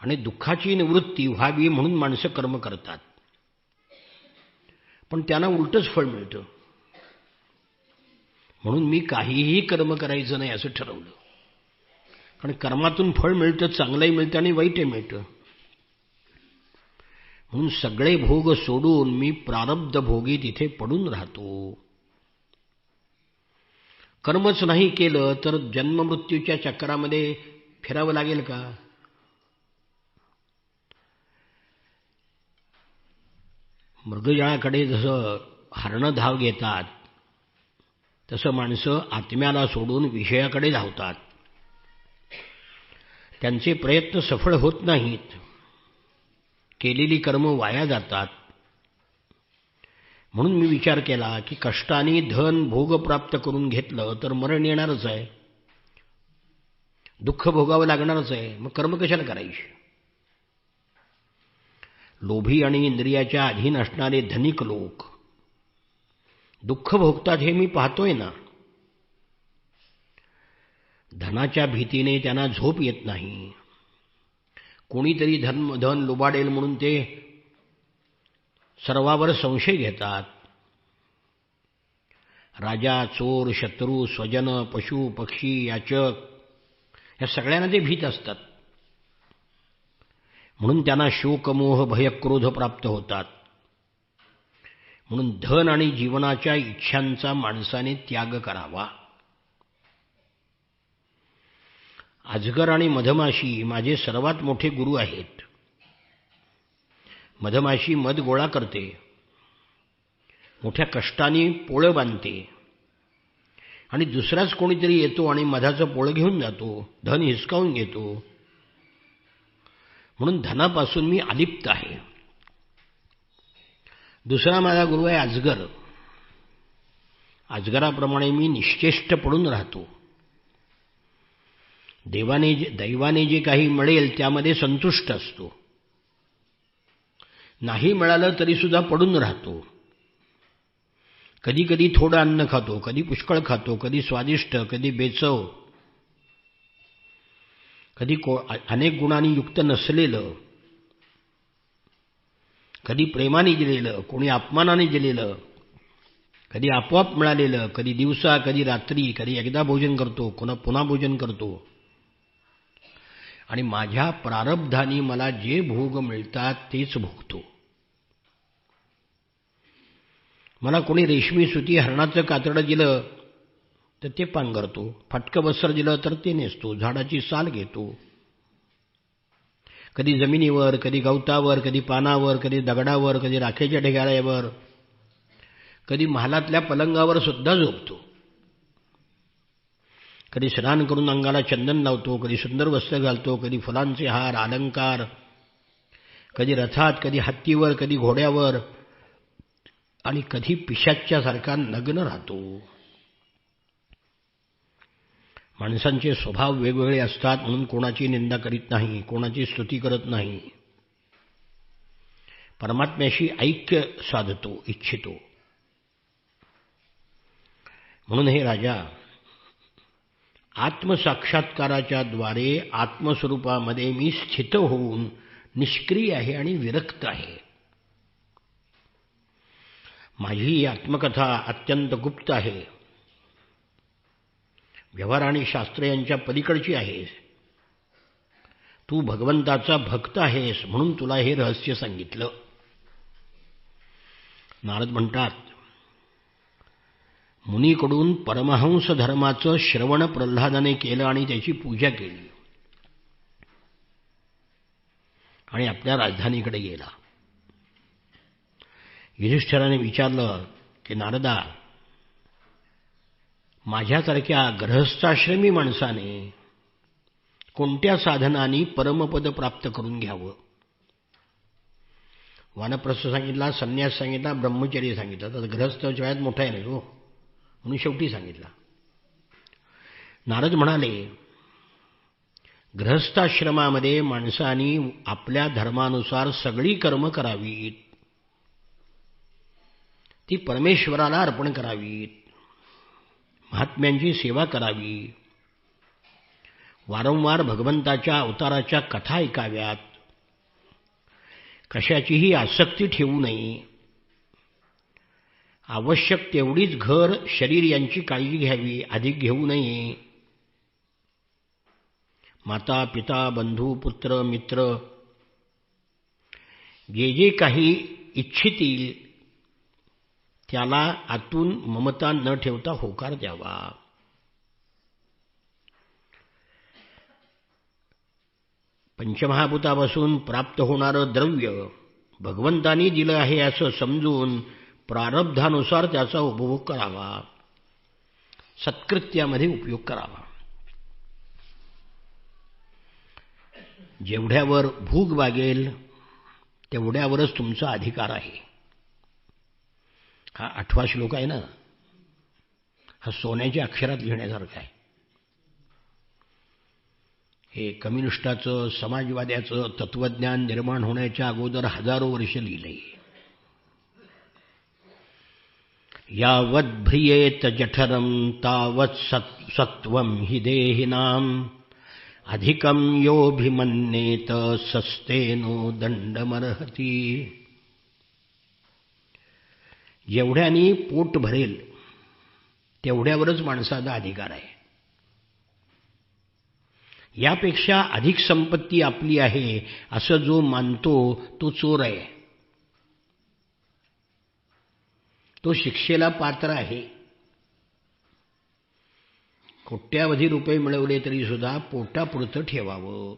आणि दुःखाची निवृत्ती व्हावी म्हणून माणसं कर्म करतात, पण त्यांना उलटच फळ मिळतं. म्हणून मी काहीही कर्म करायचं नाही असं ठरवलं. कारण कर्मातून फळ मिळतं, चांगलंही मिळतं आणि वाईटही मिळतं. म्हणून सगळे भोग सोडून मी प्रारब्ध भोगी तिथे पडून राहतो. कर्मच नाही केलं तर जन्ममृत्यूच्या चक्रामध्ये फिरावं लागेल का? मृगजळाकडे जसं हरणं धाव घेतात तसं माणसं आत्म्याला सोडून विषयाकडे धावतात. त्यांचे प्रयत्न सफळ होत नाहीत, केलेली कर्म वाया जातात. म्हणून मी विचार केला की कष्टाने धन भोग प्राप्त करून घेतलं तर मरण येणारच आहे, दुःख भोगावं लागणारच आहे. मग कर्म कशाला करायचे? लोभी आणि इंद्रियाच्या अधीन असणारे धनिक लोक दुःख भोगतात हे मी पाहतोय ना. धनाच्या भीतीने त्यांना झोप येत नाही, कोणीतरी धन लुबाडेल म्हणून ते सर्वावर संशय घेतात. राजा, चोर, शत्रू, स्वजन, पशु, पक्षी, याचक या सगळ्यांना ते भीत असतात. म्हणून त्यांना शोक, मोह, भय, क्रोध प्राप्त होतात. म्हणून धन आणि जीवनाच्या इच्छांचा माणसाने त्याग करावा. अजगर आणि मधमाशी माझे सर्वात मोठे गुरु आहेत. मधमाशी मध गोळा करते, मोठ्या कष्टाने पोळं बांधते आणि दुसराच कोणीतरी येतो आणि मधाचं पोळं घेऊन जातो, धन हिसकावून घेतो. म्हणून धनापासून मी अलिप्त आहे. दुसरा माझा गुरु आहे अजगर. अजगराप्रमाणे मी निश्चेष्ट पडून राहतो. दैवाने जे काही मिळेल त्यामध्ये संतुष्ट असतो. नाही मिळालं तरी सुद्धा पडून राहतो. कधी कधी थोडं अन्न खातो, कधी पुष्कळ खातो, कधी स्वादिष्ट, कधी बेचव, कधी अनेक गुणांनी युक्त नसलेलं, कधी प्रेमाने दिलेलं, कोणी अपमानाने दिलेलं, कधी आपोआप मिळालेलं, कधी दिवसा, कधी रात्री, कधी एकदा भोजन करतो, पुन्हा भोजन करतो. आणि माझ्या प्रारब्धाने मला जे भोग मिळतात तेच भोगतो. मला कोणी रेशमी सुती हरणाचं कातडं दिलं तर ते पांघरतो, फाटकं वस्त्र दिलं तर ते नेसतो, झाडाची साल घेतो. कधी जमिनीवर, कधी गवतावर, कधी पानावर, कधी दगडावर, कधी राखेच्या ढिगाऱ्यावर, कधी महालातल्या पलंगावर सुद्धा झोपतो. कधी स्नान करून अंगाला चंदन लावतो, कधी सुंदर वस्त्र घालतो, कधी फुलांचे हार, अलंकार, कधी रथात, कधी हत्तीवर, कधी घोड्यावर, आणि कधी पिशाच्यासारखा नग्न राहतो. माणसांचे स्वभाव वेगवेगळे असतात म्हणून कोणाची निंदा करीत नाही, कोणाची स्तुती करत नाही. परमात्म्याशी ऐक्य साधतो, इच्छितो. म्हणून हे राजा, आत्मसाक्षात्काराच्या द्वारे आत्मस्वरूपामध्ये मी स्थित होऊन निष्क्रिय आहे आणि विरक्त आहे. माझी ही आत्मकथा अत्यंत गुप्त आहे, व्यवहार आणि शास्त्र यांच्या पलीकडची आहे. तू भगवंताचा भक्त आहेस म्हणून तुला हे रहस्य सांगितलं. नारद म्हणतात, मुनीकडून परमहंस धर्माचं श्रवण प्रल्हादाने केलं आणि त्याची पूजा केली आणि आपल्या राजधानीकडे गेला. युधिष्ठिराने विचारलं की नारदा, माझ्यासारख्या गृहस्थाश्रमी माणसाने कोणत्या साधनांनी परमपद प्राप्त करून घ्यावं? वानप्रस्थ सांगितला, संन्यास सांगितला, ब्रह्मचर्य सांगितलं. तर गृहस्थ वयात मोठा आहे नाही हो, म्हणून शेवटी सांगितला. नारद म्हणाले, गृहस्थाश्रमामध्ये माणसांनी आपल्या धर्मानुसार सगळी कर्म करावीत, ती परमेश्वराला अर्पण करावीत, महात्म्यांची सेवा करावी, वारंवार भगवंताच्या अवताराच्या कथा ऐकाव्यात, कशाचीही आसक्ती ठेवू नये, आवश्यक तेवढीच घर, शरीर यांची काळजी घ्यावी, अधिक घेऊ नये. माता, पिता, बंधू, पुत्र, मित्र जे जे काही इच्छितील त्याला आतून ममता न ठेवता होकार द्यावा. पंचमहाभूतापासून प्राप्त होणारं द्रव्य भगवंतानी दिलं आहे असं समजून प्रारब्धानुसार त्याचा उपभोग करावा, सत्कृत्यामध्ये उपयोग करावा. जेवढ्यावर भूक भागेल तेवढ्यावरच तुमचा अधिकार आहे. हा 8वा श्लोक आहे ना, हा सोन्याच्या अक्षरात लिहिण्यासारखा आहे. हे कम्युनिस्टाचं, समाजवाद्याचं तत्वज्ञान निर्माण होण्याच्या अगोदर हजारो वर्ष लिहिलंय. यावत् भ्रियेत जठरं तावत् सत्वं हि देहिनां अधिकं योऽभिमन्येत सस्तेनो दंडमर्हति. जेवढ्यानी पोट भरेल तेवढ्यावरच माणसाचा अधिकार आहे. यापेक्षा अधिक संपत्ती आपली आहे असं जो मानतो तो चोर आहे, तो शिक्षेला पात्र आहे. कोट्यावधी रुपये मिळवले तरी सुद्धा पोटापुरतं ठेवावं.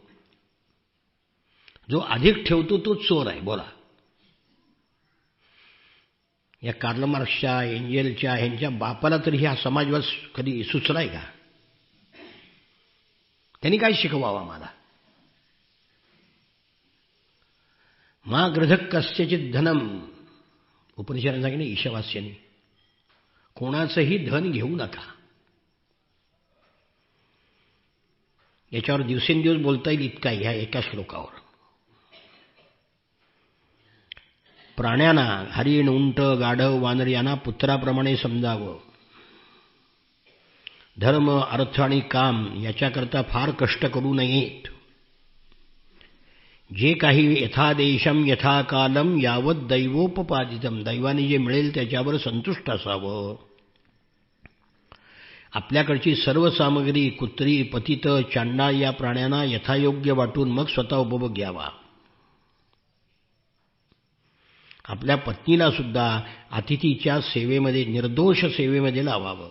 जो अधिक ठेवतो तो चोर आहे. बोला, या कार्ल मार्क्सच्या, एंजेलच्या ह्यांच्या बापाला तरी हा समाजवाद कधी सुचलाय का? त्यांनी काय शिकवावं मला? मा गृधक कस्यचित धनम, उपनिषदाने सांगितलं ईशावास्याने, कोणाचंही धन घेऊ नका. याच्यावर दिवसेंदिवस बोलता येईल इतका ह्या एका श्लोकावर. प्राण्यांना, हरिण, उंट, गाढव, वानर यांना पुत्राप्रमाणे समजावं. धर्म, अर्थ आणि काम याच्याकरता फार कष्ट करू नयेत. जे काही यथादेशम यथाकालम यावत दैवोपपादितम, दैवाने जे मिळेल त्याच्यावर संतुष्ट असावं. आपल्याकडची सर्व सामग्री कुत्री, पतित, चांडाळ या प्राण्यांना यथायोग्य वाटून मग स्वतः उपभोग घ्यावा. आपल्या पत्नीला सुद्धा अतिथीच्या सेवेमध्ये, निर्दोष सेवेमध्ये लावावं.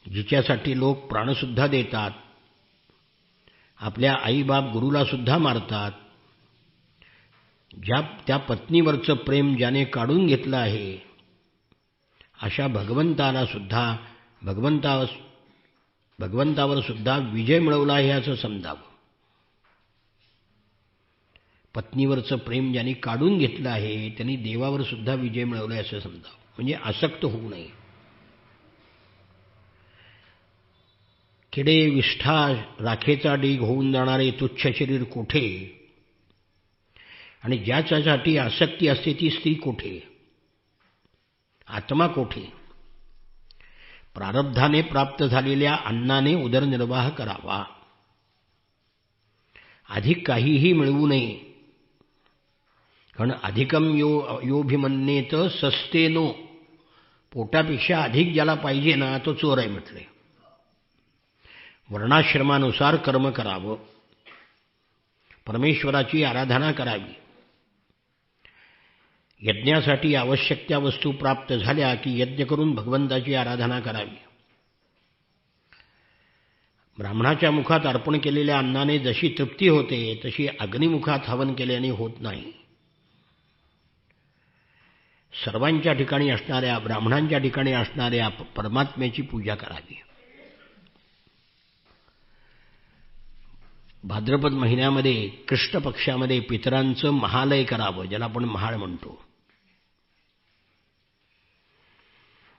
जिच्यासाठी लोक प्राणसुद्धा देतात, आपल्या आईबाप गुरुला सुद्धा मारतात, ज्या त्या पत्नीवरचं प्रेम ज्याने काढून घेतलं आहे, अशा भगवंताला सुद्धा, भगवंतावर सुद्धा विजय मिळवला आहे असं समजावं. पत्नीवरचं प्रेम ज्यांनी काढून घेतलं आहे त्यांनी देवावर सुद्धा विजय मिळवला आहे असं समजावं. म्हणजे आसक्त होऊ नये. किडे, विष्ठा, राखेचा ढीग होऊन जाणारे तुच्छ शरीर कोठे, आणि ज्याच्यासाठी आसक्ती असते ती स्त्री कोठे, आत्मा कोठे. प्रारब्धाने प्राप्त झालेल्या अन्नाने उदरनिर्वाह करावा. अधिक काहीही मिळवू नये. कारण अधिकम योभिमन्येत सस्तेनो, पोटापेक्षा अधिक ज्याला पाहिजे ना तो चोर आहे म्हटले. वर्णाश्रमानुसार कर्म करावं. परमेश्वराची आराधना करावी. यज्ञासाठी आवश्यक त्या वस्तू प्राप्त झाल्या की यज्ञ करून भगवंताची आराधना करावी. ब्राह्मणाच्या मुखात अर्पण केलेल्या अन्नाने जशी तृप्ती होते तशी अग्निमुखात हवन केल्याने होत नाही. सर्वांच्या ठिकाणी असणाऱ्या, ब्राह्मणांच्या ठिकाणी असणाऱ्या परमात्म्याची पूजा करावी. भाद्रपद महिन्यामध्ये कृष्ण पक्षामध्ये पितरांचं महालय करावं, ज्याला आपण महाळ म्हणतो.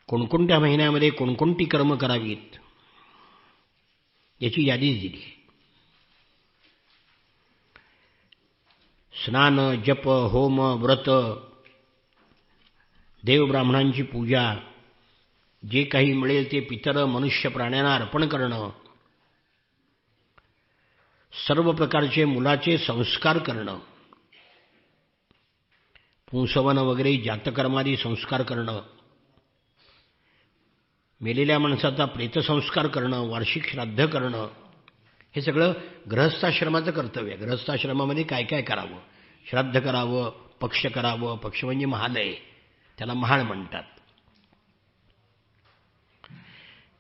कोणकोणत्या महिन्यामध्ये कोणकोणती कर्म करावीत याची यादीच दिली. स्नान, जप, होम, व्रत, देव ब्राह्मणांची पूजा, जे काही मिळेल ते पितर मनुष्य प्राण्यांना अर्पण करणं, सर्व प्रकारचे मुलाचे संस्कार करणं, पुंसवन वगैरे जातकर्मादी संस्कार करणं, मेलेल्या माणसाचा प्रेतसंस्कार करणं, वार्षिक श्राद्ध करणं, हे सगळं गृहस्थाश्रमाचं कर्तव्य आहे. गृहस्थाश्रमामध्ये काय काय करावं? श्राद्ध करावं, पक्ष करावं. पक्ष म्हणजे महालय, त्याला महाळ म्हणतात.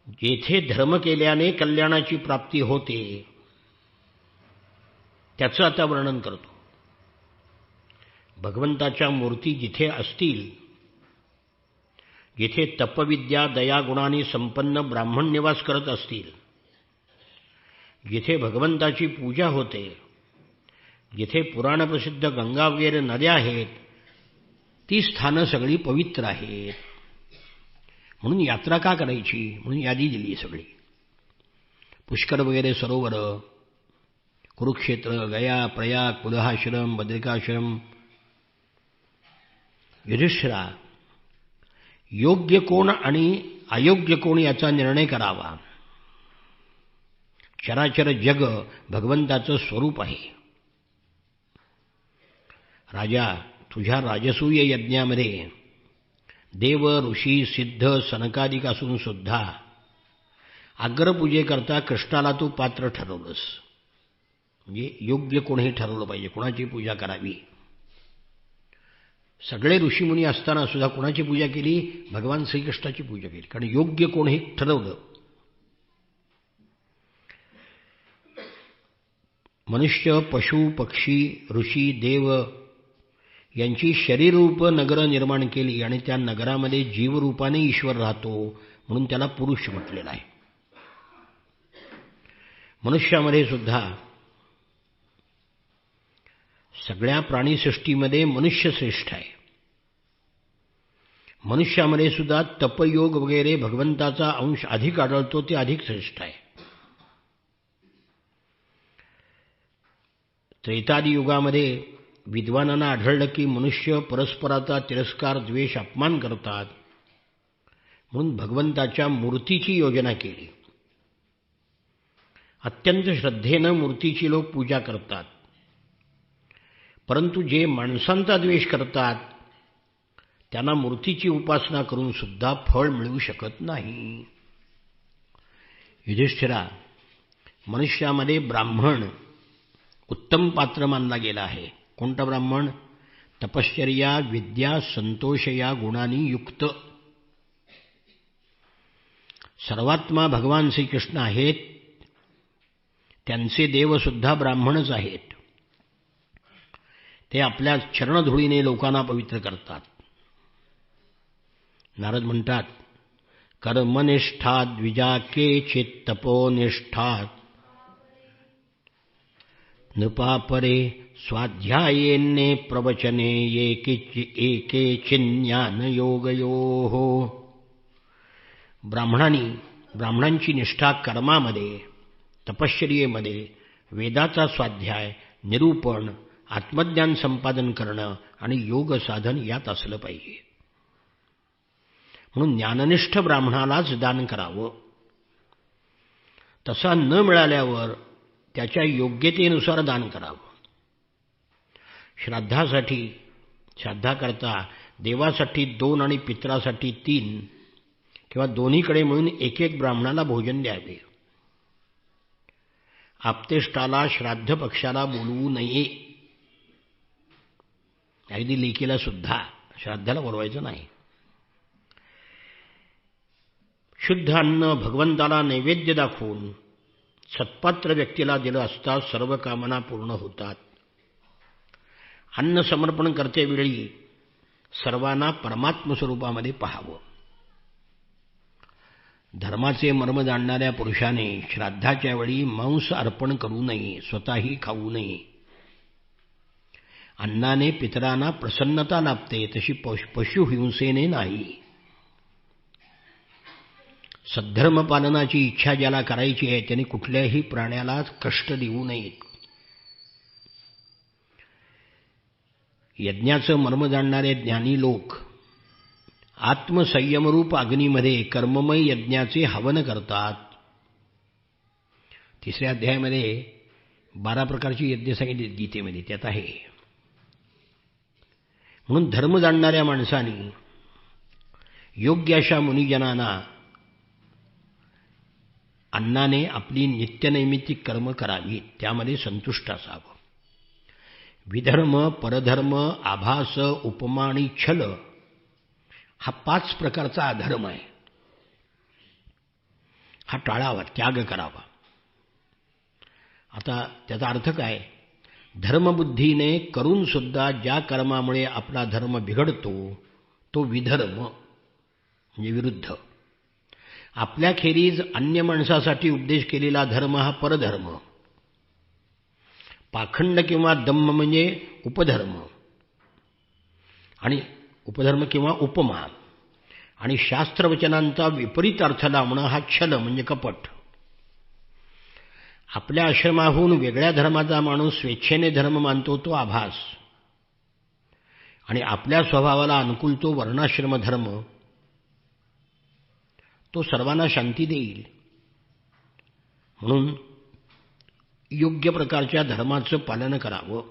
जेथे धर्म केल्याने कल्याणाची प्राप्ती होते त्याचं आता वर्णन करतो. भगवंताच्या मूर्ती जिथे असतील, जिथे तपविद्या दयागुणांनी संपन्न ब्राह्मण निवास करत असतील, जिथे भगवंताची पूजा होते, जिथे पुराणप्रसिद्ध गंगा वगैरे नद्या आहेत, ती स्थानं सगळी पवित्र आहेत. म्हणून यात्रा का करायची म्हणून यादी दिली सगळी. पुष्कर वगैरे सरोवर, कुरुक्षेत्र, गया, प्रयाग, पुलहाश्रम, बद्रिकाश्रम. युधिष्ठिरा, योग्य कोण आणि अयोग्य कोण याचा निर्णय करावा. चराचर जग भगवंताचं स्वरूप आहे. राजा, तुझ्या राजसूय यज्ञामध्ये देव, ऋषी, सिद्ध, सनकादिक असून सुद्धा अग्रपूजेकरता कृष्णाला तू पात्र ठरवलंस. म्हणजे योग्य कोणीही ठरवलं पाहिजे कोणाची पूजा करावी. सगळे ऋषीमुनी असताना सुद्धा कोणाची पूजा केली? भगवान श्रीकृष्णाची पूजा केली, कारण योग्य कोणी ठरवलं. मनुष्य, पशु, पक्षी, ऋषी, देव यांची शरीररूप नगरं निर्माण केली आणि त्या नगरामध्ये जीवरूपाने ईश्वर राहतो म्हणून त्याला पुरुष म्हटलेला आहे. मनुष्यामध्ये सुद्धा सगळ्या प्राणीसृष्टीमध्ये मनुष्य श्रेष्ठ आहे. मनुष्यामध्ये सुद्धा तपयोग वगैरे भगवंताचा अंश अधिक आढळतो, ते अधिक श्रेष्ठ आहे. त्रेतादी युगामध्ये विद्वानांना आढळलं की मनुष्य परस्पराचा तिरस्कार, द्वेष, अपमान करतात, म्हणून भगवंताच्या मूर्तीची योजना केली. अत्यंत श्रद्धेनं मूर्तीची लोक पूजा करतात. परंतु जे माणसांचा द्वेष करतात त्यांना मूर्तीची उपासना करून सुद्धा फळ मिळू शकत नाही. युधिष्ठिरा, मनुष्यामध्ये ब्राह्मण उत्तम पात्र मानला गेला आहे. कोणता ब्राह्मण? तपश्चर्या, विद्या, संतोष या गुणांनी युक्त. सर्वात्मा भगवान श्रीकृष्ण आहेत, त्यांचे देवसुद्धा ब्राह्मणच आहेत. ते आपल्या चरणधुळीने लोकांना पवित्र करतात. नारद म्हणतात, कर्मनिष्ठात् द्विजा केचित् तपोनिष्ठात् नृपापरे स्वाध्यायेन्ने प्रवचने एके चिज्ञानयोगयोः. ब्राह्मणांची निष्ठा कर्मामध्ये, तपश्चर्येमध्ये, वेदाचा स्वाध्याय, निरूपण, आत्मज्ञान संपादन करणं आणि योग साधन यात असलं पाहिजे. म्हणून ज्ञाननिष्ठ ब्राह्मणालाच दान करावं. तसा न मिळाल्यावर त्याच्या योग्यतेनुसार दान करावं. श्राद्धाकरता देवासाठी 2 आणि पित्रासाठी 3 किंवा दोन्हीकडे मिळून एक ब्राह्मणाला भोजन द्यावे. आप्तेष्टाला, श्राद्ध पक्षाला बोलवू नये. अगदी लेकीला सुद्धा श्राद्धाला बोलवायचं नाही. शुद्ध अन्न भगवंताला नैवेद्य दाखवून सत्पात्र व्यक्तीला दिलं असता सर्व कामना पूर्ण होतात. अन्न समर्पण करतेवेळी सर्वांना परमात्म स्वरूपामध्ये पाहावं. धर्माचे मर्म जाणणाऱ्या पुरुषाने श्राद्धाच्या वेळी मांस अर्पण करू नये, स्वतःही खाऊ नये. अन्नाने पितरांना प्रसन्नता लाभते, तशी पशुहिंसेने नाही. सद्धर्म पालनाची इच्छा ज्याला करायची आहे त्याने कुठल्याही प्राण्याला कष्ट देऊ नयेत. यज्ञाचं मर्म जाणणारे ज्ञानी लोक आत्मसंयमरूप अग्नीमध्ये कर्ममय यज्ञाचे हवन करतात. 3ऱ्या अध्यायामध्ये 12 प्रकारची यज्ञ सांगितली गीतेमध्ये, त्यात आहे. म्हणून धर्म जाणणाऱ्या माणसांनी योग्य अशा मुनिजनांना अन्नाने आपली नित्यनैमित्तिक कर्म करावी, त्यामध्ये संतुष्ट असावं. विधर्म, परधर्म, आभास, उपमा आणि छल हा 5 प्रकारचा अधर्म आहे. हा टाळावा, त्याग करावा. आता त्याचा अर्थ काय? धर्मबुद्धीने करून सुद्धा ज्या कर्मामुळे आपला धर्म बिघडतो तो विधर्म म्हणजे विरुद्ध. आपल्याखेरीज अन्य माणसासाठी उपदेश केलेला धर्म हा परधर्म. पाखंड किंवा दम्म म्हणजे उपधर्म आणि उपधर्म किंवा उपमा, आणि शास्त्रवचनांचा विपरीत अर्थ लावणं हा छल म्हणजे कपट. आपल्या आश्रमाहून वेगळ्या धर्माचा माणूस स्वेच्छेने धर्म मानतो तो आभास, आणि आपल्या स्वभावाला अनुकूल तो वर्णाश्रम धर्म, तो सर्वांना शांती देईल. म्हणून योग्य प्रकारच्या धर्माचं पालन करावं.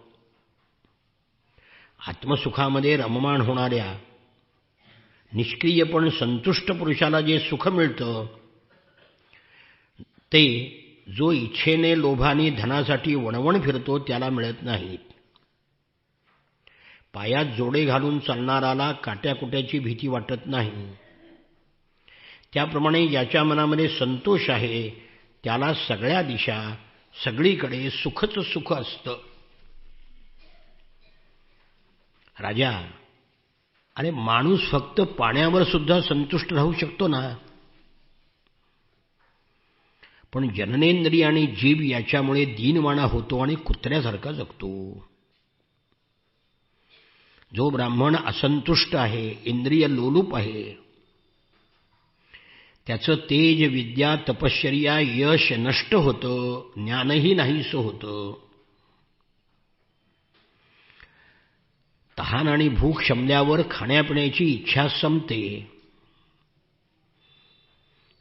आत्मसुखामध्ये रममाण होणाऱ्या निष्क्रिय पण संतुष्ट पुरुषाला जे सुख मिळतं ते जो इच्छेने लोभाने धनासाठी वणवण फिरतो त्याला मिळत नाहीत. पायात जोडे घालून चालणाराला काट्याकुट्याची भीती वाटत नाही. त्याप्रमाणे ज्याच्या मनामध्ये संतोष आहे त्याला सगळ्या दिशा सगळीकडे सुखच सुख असतं. राजा, अरे माणूस फक्त पाण्यावर सुद्धा संतुष्ट राहू शकतो ना, पण जननेंद्रिय आणि जीव याच्यामुळे दीनवाणा होतो आणि कुत्र्यासारखा जगतो. जो ब्राह्मण असंतुष्ट आहे, इंद्रिय लोलूप आहे, त्याचं तेज, विद्या, तपश्चर्या, यश नष्ट होतं, ज्ञानही नाहीसं होतं. तहान आणि भूक शमल्यावर खाण्यापिण्याची इच्छा संपते.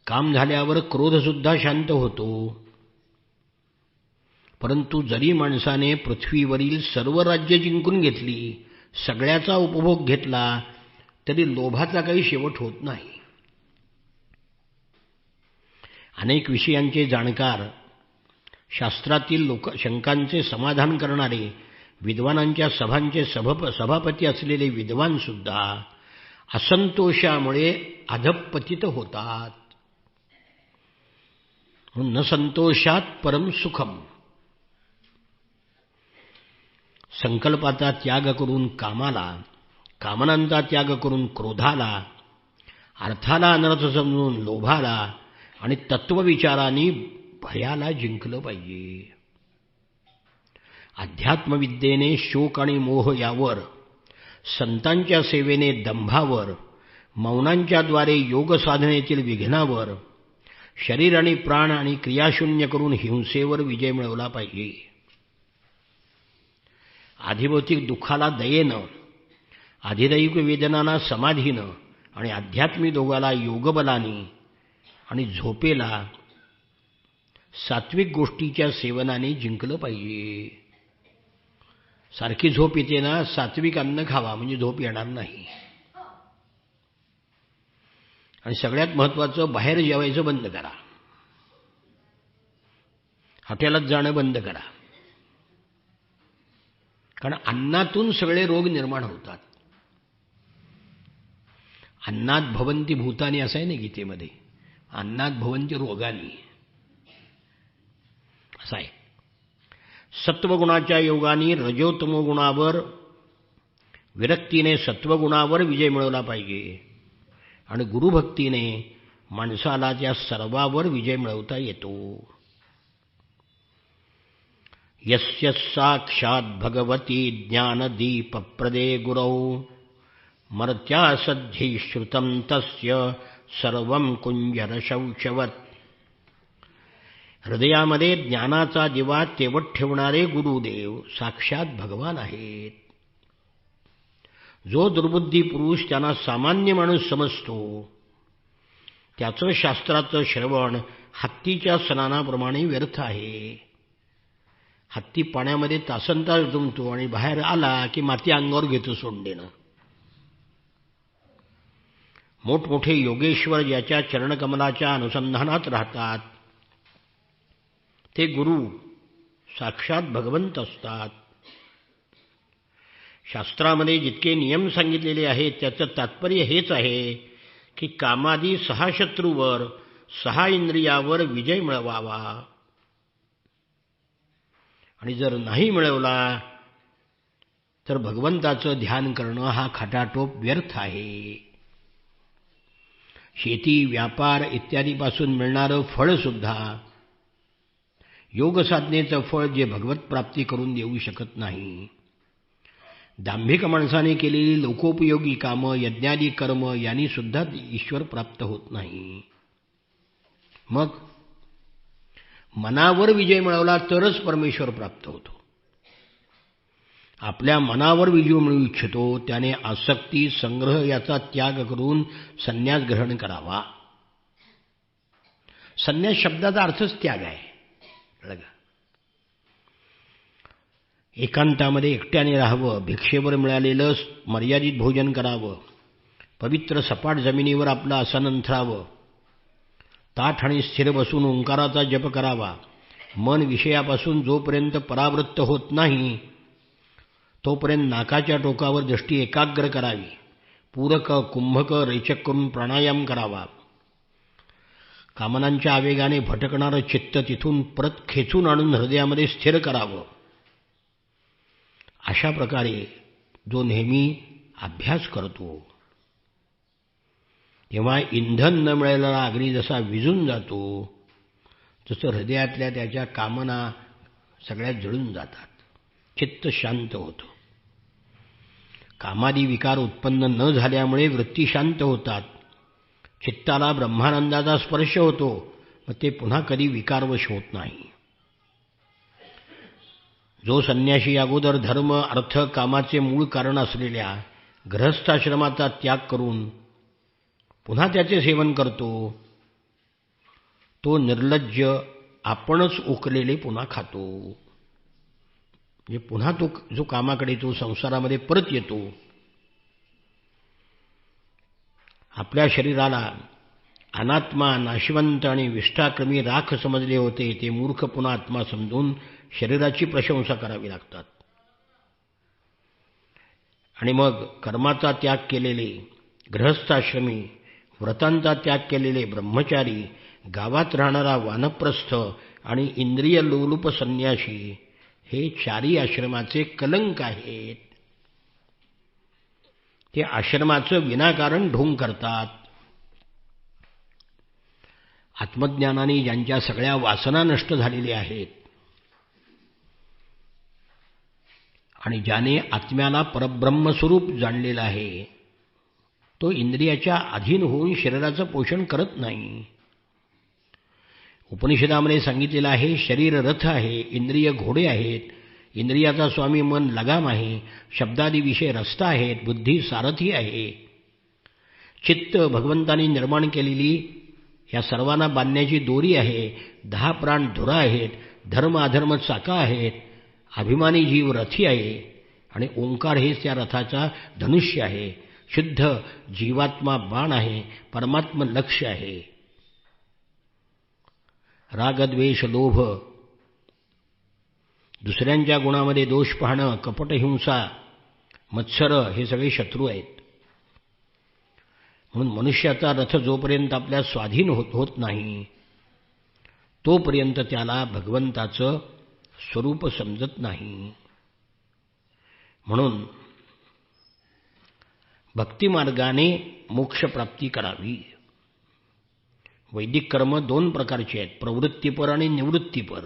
काम झाल्यावर क्रोधसुद्धा शांत होतो. परंतु जरी माणसाने पृथ्वीवरील सर्व राज्य जिंकून घेतली, सगळ्याचा उपभोग घेतला, तरी लोभाचा काही शेवट होत नाही. अनेक विषयांचे जाणकार, शास्त्रातील शंकांचे समाधान करणारे, विद्वानांच्या सभांचे सभापती असलेले विद्वान सुद्धा असंतोषामुळे अधपतित होतात. न संतोषात परम सुखम. संकल्पाचा त्याग करून कामाला, कामनांचा त्याग करून क्रोधाला, अर्थाला अनर्थ समजून लोभाला आणि तत्वविचारांनी भयाला जिंकलं पाहिजे. अध्यात्मविद्येने शोक आणि मोह यावर, संतांच्या सेवेने दंभावर, मौनांच्याद्वारे योग साधनेतील विघ्नावर, शरीर आणि प्राण आणि क्रियाशून्य करून हिंसेवर विजय मिळवला पाहिजे. आधिभौतिक दुःखाला दयेनं, आधिदैविक वेदनांना समाधीनं आणि आध्यात्मिक दोघाला योगबलाने आणि झोपेला सात्विक गोष्टीच्या सेवनाने जिंकलं पाहिजे. सारखी झोप येते ना, सात्विक अन्न खावा म्हणजे झोप येणार नाही. आणि सगळ्यात महत्त्वाचं, बाहेर जेवायचं बंद करा. हॉटेलात जाणं बंद करा. कारण अन्नातून सगळे रोग निर्माण होतात. अन्नात भवन्ति भूतानी असं आहे ना गीतेमध्ये, अन्नात भवन्ति रोगानी असं आहे. सत्वगुणाच्या योगाने रजोतमो गुणावर, विरक्तीने सत्वगुणावर विजय मिळवला पाहिजे. आणि गुरुभक्तीने माणसाला त्या सर्वावर विजय मिळवता येतो. यस्य साक्षात भगवती ज्ञानदीपप्रदे गुरौ मर्त्यासद्धि श्रुतं तस्य सर्वं कुंजरशौचवत्. हृदयामध्ये ज्ञानाचा दिवा तेवत ठेवणारे गुरुदेव साक्षात भगवान आहेत. जो दुर्बुद्धी पुरुष त्यांना सामान्य माणूस समजतो, त्याचं शास्त्राचं श्रवण हत्तीच्या स्नानाप्रमाणे व्यर्थ आहे. हत्ती पाण्यामध्ये तासनतास डुंबतो आणि बाहेर आला की माती अंगावर घेतो सोडणं. मोठमोठे योगेश्वर ज्याच्या चरणकमलाच्या अनुसंधानात राहतात ते गुरु साक्षात भगवंत असतात. शास्त्रामध्ये जितके नियम सांगितलेले आहेत त्याचं तात्पर्य हेच आहे की कामादी 6 शत्रूवर, 6 इंद्रियावर विजय मिळवावा. आणि जर नाही मिळवला तर भगवंताचं ध्यान करणं हा खटाटोप व्यर्थ आहे. शेती, व्यापार इत्यादीपासून मिळणारं फळ सुद्धा योग साधनेचं फळ जे भगवत प्राप्ती करून देऊ शकत नाही. दांभिक माणसाने केलेली लोकोपयोगी कामं, यज्ञादी कर्म यांनी सुद्धा ईश्वर प्राप्त होत नाही. मग मनावर विजय मिळवला तरच परमेश्वर प्राप्त होतो. आपल्या मनावर विजय मिळवू इच्छितो त्याने आसक्ती, संग्रह याचा त्याग करून संन्यास ग्रहण करावा. संन्यास शब्दाचा अर्थच त्याग आहे. एकांतामध्ये एकट्याने राहावं, भिक्षेवर मिळालेलं मर्यादित भोजन करावं, पवित्र सपाट जमिनीवर आपलं आसन अंथरावं, ताठ आणि स्थिर बसून ओंकाराचा जप करावा. मन विषयापासून जोपर्यंत परावृत्त होत नाही तोपर्यंत नाकाच्या टोकावर दृष्टी एकाग्र करावी. पूरक, कुंभक, रेचक करून प्राणायाम करावा. कामनांच्या आवेगाने भटकणारं चित्त तिथून परत खेचून आणून हृदयामध्ये स्थिर करावं. अशा प्रकारे जो नेहमी अभ्यास करतो तेव्हा इंधन न मिळालेला अग्नी जसा विझून जातो तसं हृदयातल्या त्याच्या कामना सगळ्या जळून जातात. चित्त शांत होतं. कामादी विकार उत्पन्न न झाल्यामुळे वृत्ती शांत होतात. चित्ताला ब्रह्मानंदाचा स्पर्श होतो, मग ते पुन्हा कधी विकारवश होत नाही. जो संन्यासी अगोदर धर्म, अर्थ, कामाचे मूळ कारण असलेल्या गृहस्थाश्रमाचा त्याग करून पुन्हा त्याचे सेवन करतो तो निर्लज्ज आपणच उकलेले पुन्हा खातो. म्हणजे पुन्हा तो जो कामाकडे तो संसारामध्ये परत येतो. आपल्या शरीराला अनात्मा, नाशवंत आणि विष्ठाक्रमी राख समजले होते ते मूर्ख पुन्हा आत्मा समजून शरीराची प्रशंसा करावी लागतात. आणि मग कर्माचा त्याग केलेले गृहस्थाश्रमी, व्रतांचा त्याग केलेले ब्रह्मचारी, गावात राहणारा वानप्रस्थ आणि इंद्रिय लोलुप संन्यासी हे चारी आश्रमाचे कलंक आहेत. ते आश्रमाचं विनाकारण ढोंग करतात. आत्मज्ञानाने ज्यांच्या सगळ्या वासना नष्ट झालेल्या आहेत आणि ज्याने आत्म्याला परब्रह्मस्वरूप जाणलेलं आहे तो इंद्रियाच्या अधीन होऊन शरीराचं पोषण करत नाही. उपनिषदामध्ये सांगितलेलं आहे, शरीर रथ आहे, इंद्रिय घोडे आहेत, इंद्रियाचा स्वामी मन लगाम आहे, शब्दादी विषय रस्ता आहेत, बुद्धी सारथी आहे. चित्त भगवंतांनी निर्माण केलेली या सर्वांना बांधण्याची दोरी आहे. 10 प्राण धुरा आहेत, धर्म अधर्म चाका आहेत, अभिमानी जीव रथी आहे आणि ओंकार हेच त्या रथाचा धनुष्य आहे. शुद्ध जीवात्मा बाण आहे, परमात्म लक्ष्य आहे. रागद्वेष लोभ, दुसऱ्यांच्या गुणामध्ये दोष पाहणं, कपट, हिंसा, मत्सर हे सगळे शत्रू आहेत. म्हणून मनुष्याचा रथ जोपर्यंत आपल्या स्वाधीन होत नाही तोपर्यंत त्याला भगवंताचं स्वरूप समजत नाही. म्हणून भक्तिमार्गाने मोक्षप्राप्ती करावी. वैदिक कर्म 2 प्रकारचे आहेत, प्रवृत्तीपर आणि निवृत्तीपर.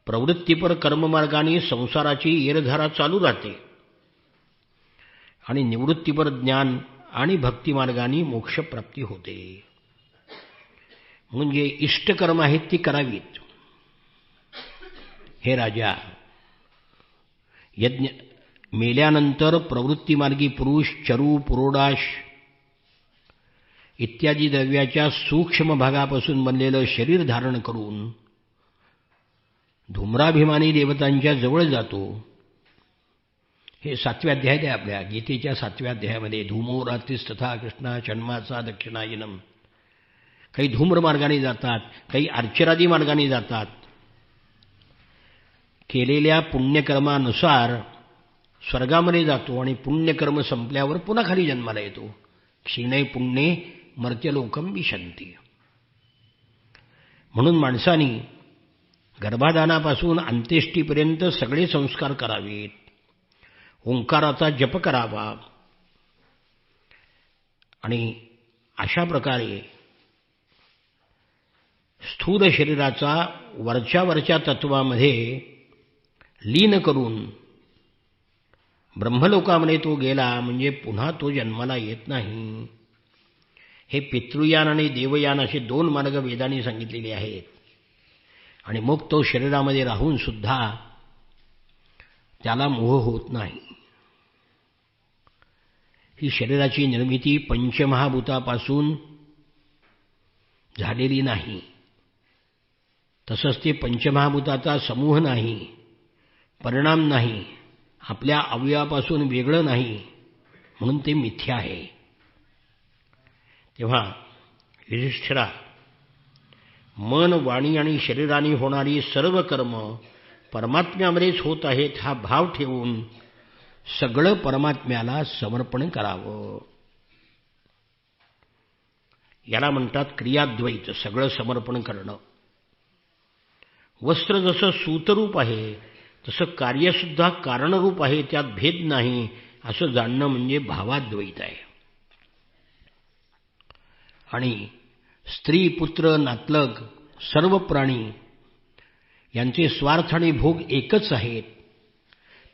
प्रवृत्तीपर कर्ममार्गाने संसाराची येरधारा चालू राहते आणि निवृत्तीपर ज्ञान आणि भक्तिमार्गाने मोक्षप्राप्ती होते. म्हणजे इष्टकर्म आहेत ती करावीत. हे राजा, यज्ञ मेल्यानंतर प्रवृत्तीमार्गी पुरुष चरू, पुरोडाश इत्यादी द्रव्याच्या सूक्ष्म भागापासून बनलेलं शरीर धारण करून धूम्राभिमानी देवतांच्या जवळ जातो. हे 7व्या अध्यायात आहे आपल्या गीतेच्या 7व्या अध्यायामध्ये. धूमो रात्रिस्तथा कृष्णा चन्माचा दक्षिणायनम. काही धूम्र मार्गाने जातात, काही अर्चरादी मार्गाने जातात. केलेल्या पुण्यकर्मानुसार स्वर्गामध्ये जातो आणि पुण्यकर्म संपल्यावर पुन्हा खाली जन्माला येतो. क्षीणे पुण्ये मर्त्यलोकम विशंती. म्हणून माणसानी गर्भाधानापासून अंत्येष्टीपर्यंत सगळे संस्कार करावेत. ओंकाराचा जप करावा आणि अशा प्रकारे स्थूल शरीराचा वरच्या तत्वामध्ये लीन करून ब्रह्मलोकामध्ये तो गेला म्हणजे पुन्हा तो जन्माला येत नाही. हे पितृयान आणि देवयान असे 2 मार्ग वेदांनी सांगितलेले आहेत. आणि मग तो शरीरामध्ये राहून सुद्धा त्याला मोह होत नाही. ही शरीराची निर्मिती पंचमहाभूतापासून झालेली नाही. तसंच ते पंचमहाभूताचा समूह नाही. परिणाम नाही, आपल्या अवयवापासून वेगळं नाही, म्हणून ते मिथ्या आहे. तेव्हा युधिष्ठिरा, मन, वाणी आणि शरीराने होणारी सर्व कर्म परमात्म्यामध्येच होत आहेत हा भाव ठेवून सगळं परमात्म्याला समर्पण करावं. याला म्हणतात क्रियाद्वैत, सगळं समर्पण करणं. वस्त्र जसं सूतरूप आहे तसं कार्यसुद्धा कारणरूप आहे, त्यात भेद नाही असं जाणणं म्हणजे भावाद्वैत आहे. आणि स्त्री, पुत्र, नातलग, सर्व प्राणी यांचे स्वार्थ आणि भोग एकच आहेत,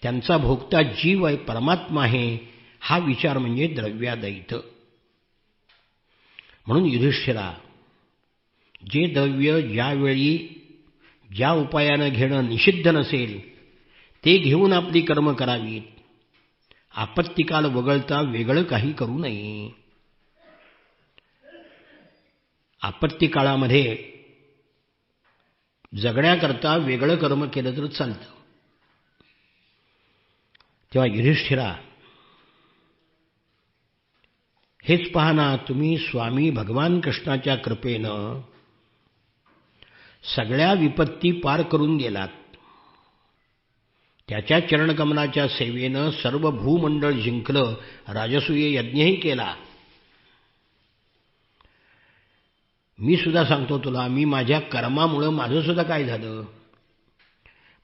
त्यांचा भोगता जीव आहे, परमात्मा आहे, हा विचार म्हणजे द्रव्याद्वैत. म्हणून युधिष्ठिरा, जे द्रव्य ज्यावेळी ज्या उपायानं घेणं निषिद्ध नसेल ते घेऊन आपली कर्म करावीत. आपत्तिकाल वगळता वेगळं काही करू नये. आपत्ती काळामध्ये जगण्याकरता वेगळं कर्म केलं तर चालतं. तेव्हा युधिष्ठिरा, हेच पहा ना, तुम्ही स्वामी भगवान कृष्णाच्या कृपेनं सगळ्या विपत्ती पार करून गेलात. त्याच्या चरणकमलाच्या सेवेनं सर्व भूमंडळ जिंकलं, राजसूय यज्ञही केला. मी सुद्धा सांगतो तुला, मी माझ्या कर्मामुळं माझं सुद्धा काय झालं.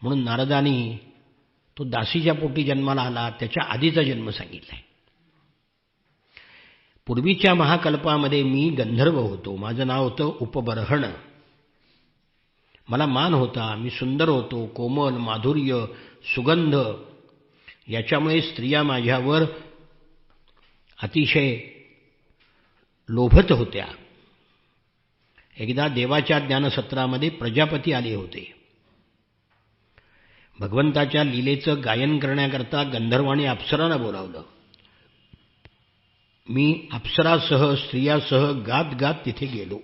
म्हणून नारदानी तो दासीच्या पोटी जन्माला आला त्याच्या आधीचा जन्म सांगितलाय. पूर्वीच्या महाकल्पामध्ये मी गंधर्व होतो, माझं नाव होतं उपबर्हण. मला मान होता, मी सुंदर होतो, कोमल, माधुर्य, सुगंध, याच्यामुळे स्त्रिया माझ्यावर अतिशय लोभत होत्या. एकदा देवाच्या ज्ञानसत्रामध्ये प्रजापती आले होते. भगवंताच्या लीलेचं गायन करण्याकरता गंधर्वांनी अप्सरांना बोलावलं. मी अप्सरासह, स्त्रियासह गात गात तिथे गेलो.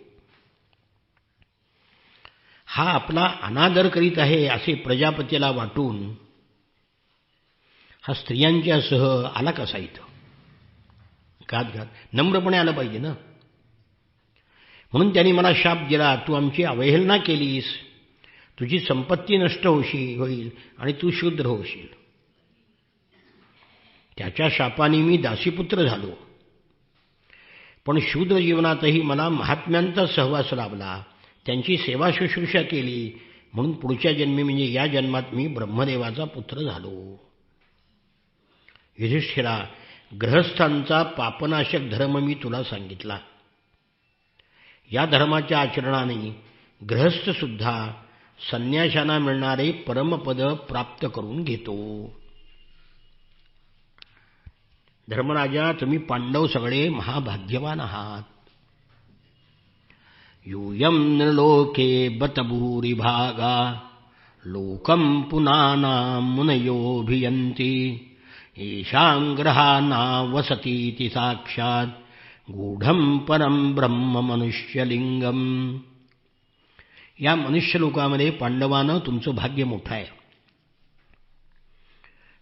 हा आपला अनादर करीत आहे असे प्रजापतीला वाटून हा स्त्रियांच्यासह आला कसा इथं. गात गात नम्रपणे आलं पाहिजे ना. म्हणून त्यांनी मला शाप दिला, तू आमची अवहेलना केलीस, तुझी संपत्ती नष्ट होईल आणि तू शूद्र होशील. त्याच्या शापाने मी दासीपुत्र झालो. पण शूद्र जीवनातही मला महात्म्यांचा सहवास लाभला, त्यांची सेवा शुश्रूषा केली, म्हणून पुढच्या जन्मी म्हणजे या जन्मात मी ब्रह्मदेवाचा पुत्र झालो. युधिष्ठिरा, गृहस्थांचा पापनाशक धर्म मी तुला सांगितला. या धर्माच्या आचरणाने गृहस्थसुद्धा संन्याशांना मिळणारे परमपद प्राप्त करून घेतो. धर्मराजा, तुम्ही पांडव सगळे महाभाग्यवान आहात. यूयं नृलोके बत भूरिभागा लोकं पुनानां मुनयोभियन्ति येषां ग्रहाणा वसतीति साक्षात् गूढं परम ब्रह्म मनुष्यलिंगम. या मनुष्यलोकामध्ये पांडवानं तुमचं भाग्य मोठं आहे.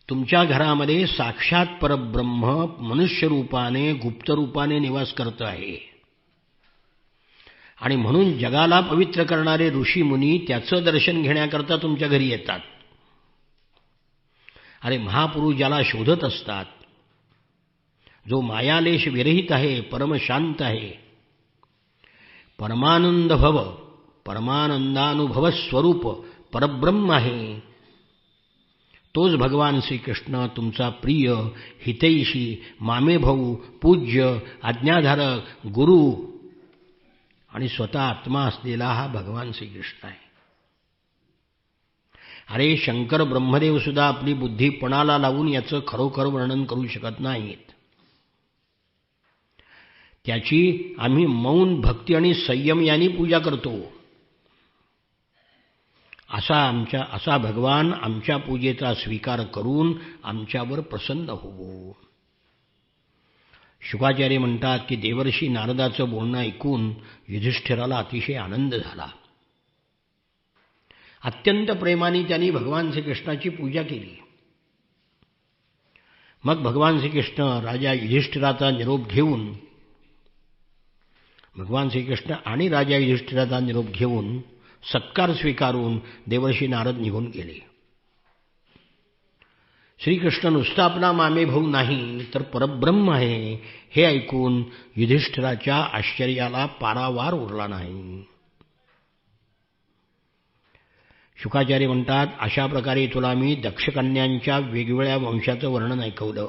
तुमच्या घरामध्ये साक्षात परब्रह्म मनुष्यरूपाने, गुप्तरूपाने निवास करत आहे. आणि म्हणून जगाला पवित्र करणारे ऋषी मुनी त्याचं दर्शन घेण्याकरता तुमच्या घरी येतात. अरे महापुरुष ज्याला शोधत असतात, जो मायालेश विरहित आहे, परमशांत आहे, परमानंद भव, परमानंदानुभव स्वरूप परब्रह्म आहे, तोच भगवान श्रीकृष्ण तुमचा प्रिय, हितैषी, मामे भाऊ, पूज्य, आज्ञाधारक, गुरु आणि स्वतः आत्मा असलेला हा भगवान श्रीकृष्ण आहे. अरे शंकर ब्रह्मदेव सुद्धा आपली बुद्धी पणाला लावून याचं खरोखर वर्णन करू शकत नाहीत. त्याची आम्ही मौन भक्ती आणि संयम यांनी पूजा करतो. असा भगवान आमच्या पूजेचा स्वीकार करून आमच्यावर प्रसन्न होवो. शुकाचार्य म्हणतात की देवर्षी नारदाचं बोलणं ऐकून युधिष्ठिराला अतिशय आनंद झाला. अत्यंत प्रेमाने त्यांनी भगवान श्रीकृष्णाची पूजा केली. मग भगवान श्रीकृष्ण राजा युधिष्ठिराचा निरोप घेऊन सत्कार स्वीकारून देवर्षी नारद निघून गेले. श्रीकृष्ण नुसता आपला मामेभाऊ नाही तर परब्रह्म आहे हे ऐकून युधिष्ठिराच्या आश्चर्याला पारावार उरला नाही. शुकाचार्य म्हणतात, अशा प्रकारे तुला मी दक्षकन्यांच्या वेगवेगळ्या वंशाचं वर्णन ऐकवलं.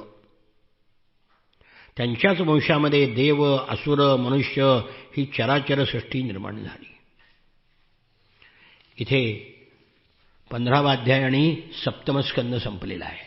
त्यांच्याच वंशामध्ये देव, असुर, मनुष्य ही चराचर सृष्टी निर्माण झाली. इथे 15वा अध्याय आणि 7वा स्कंद संपलेला आहे.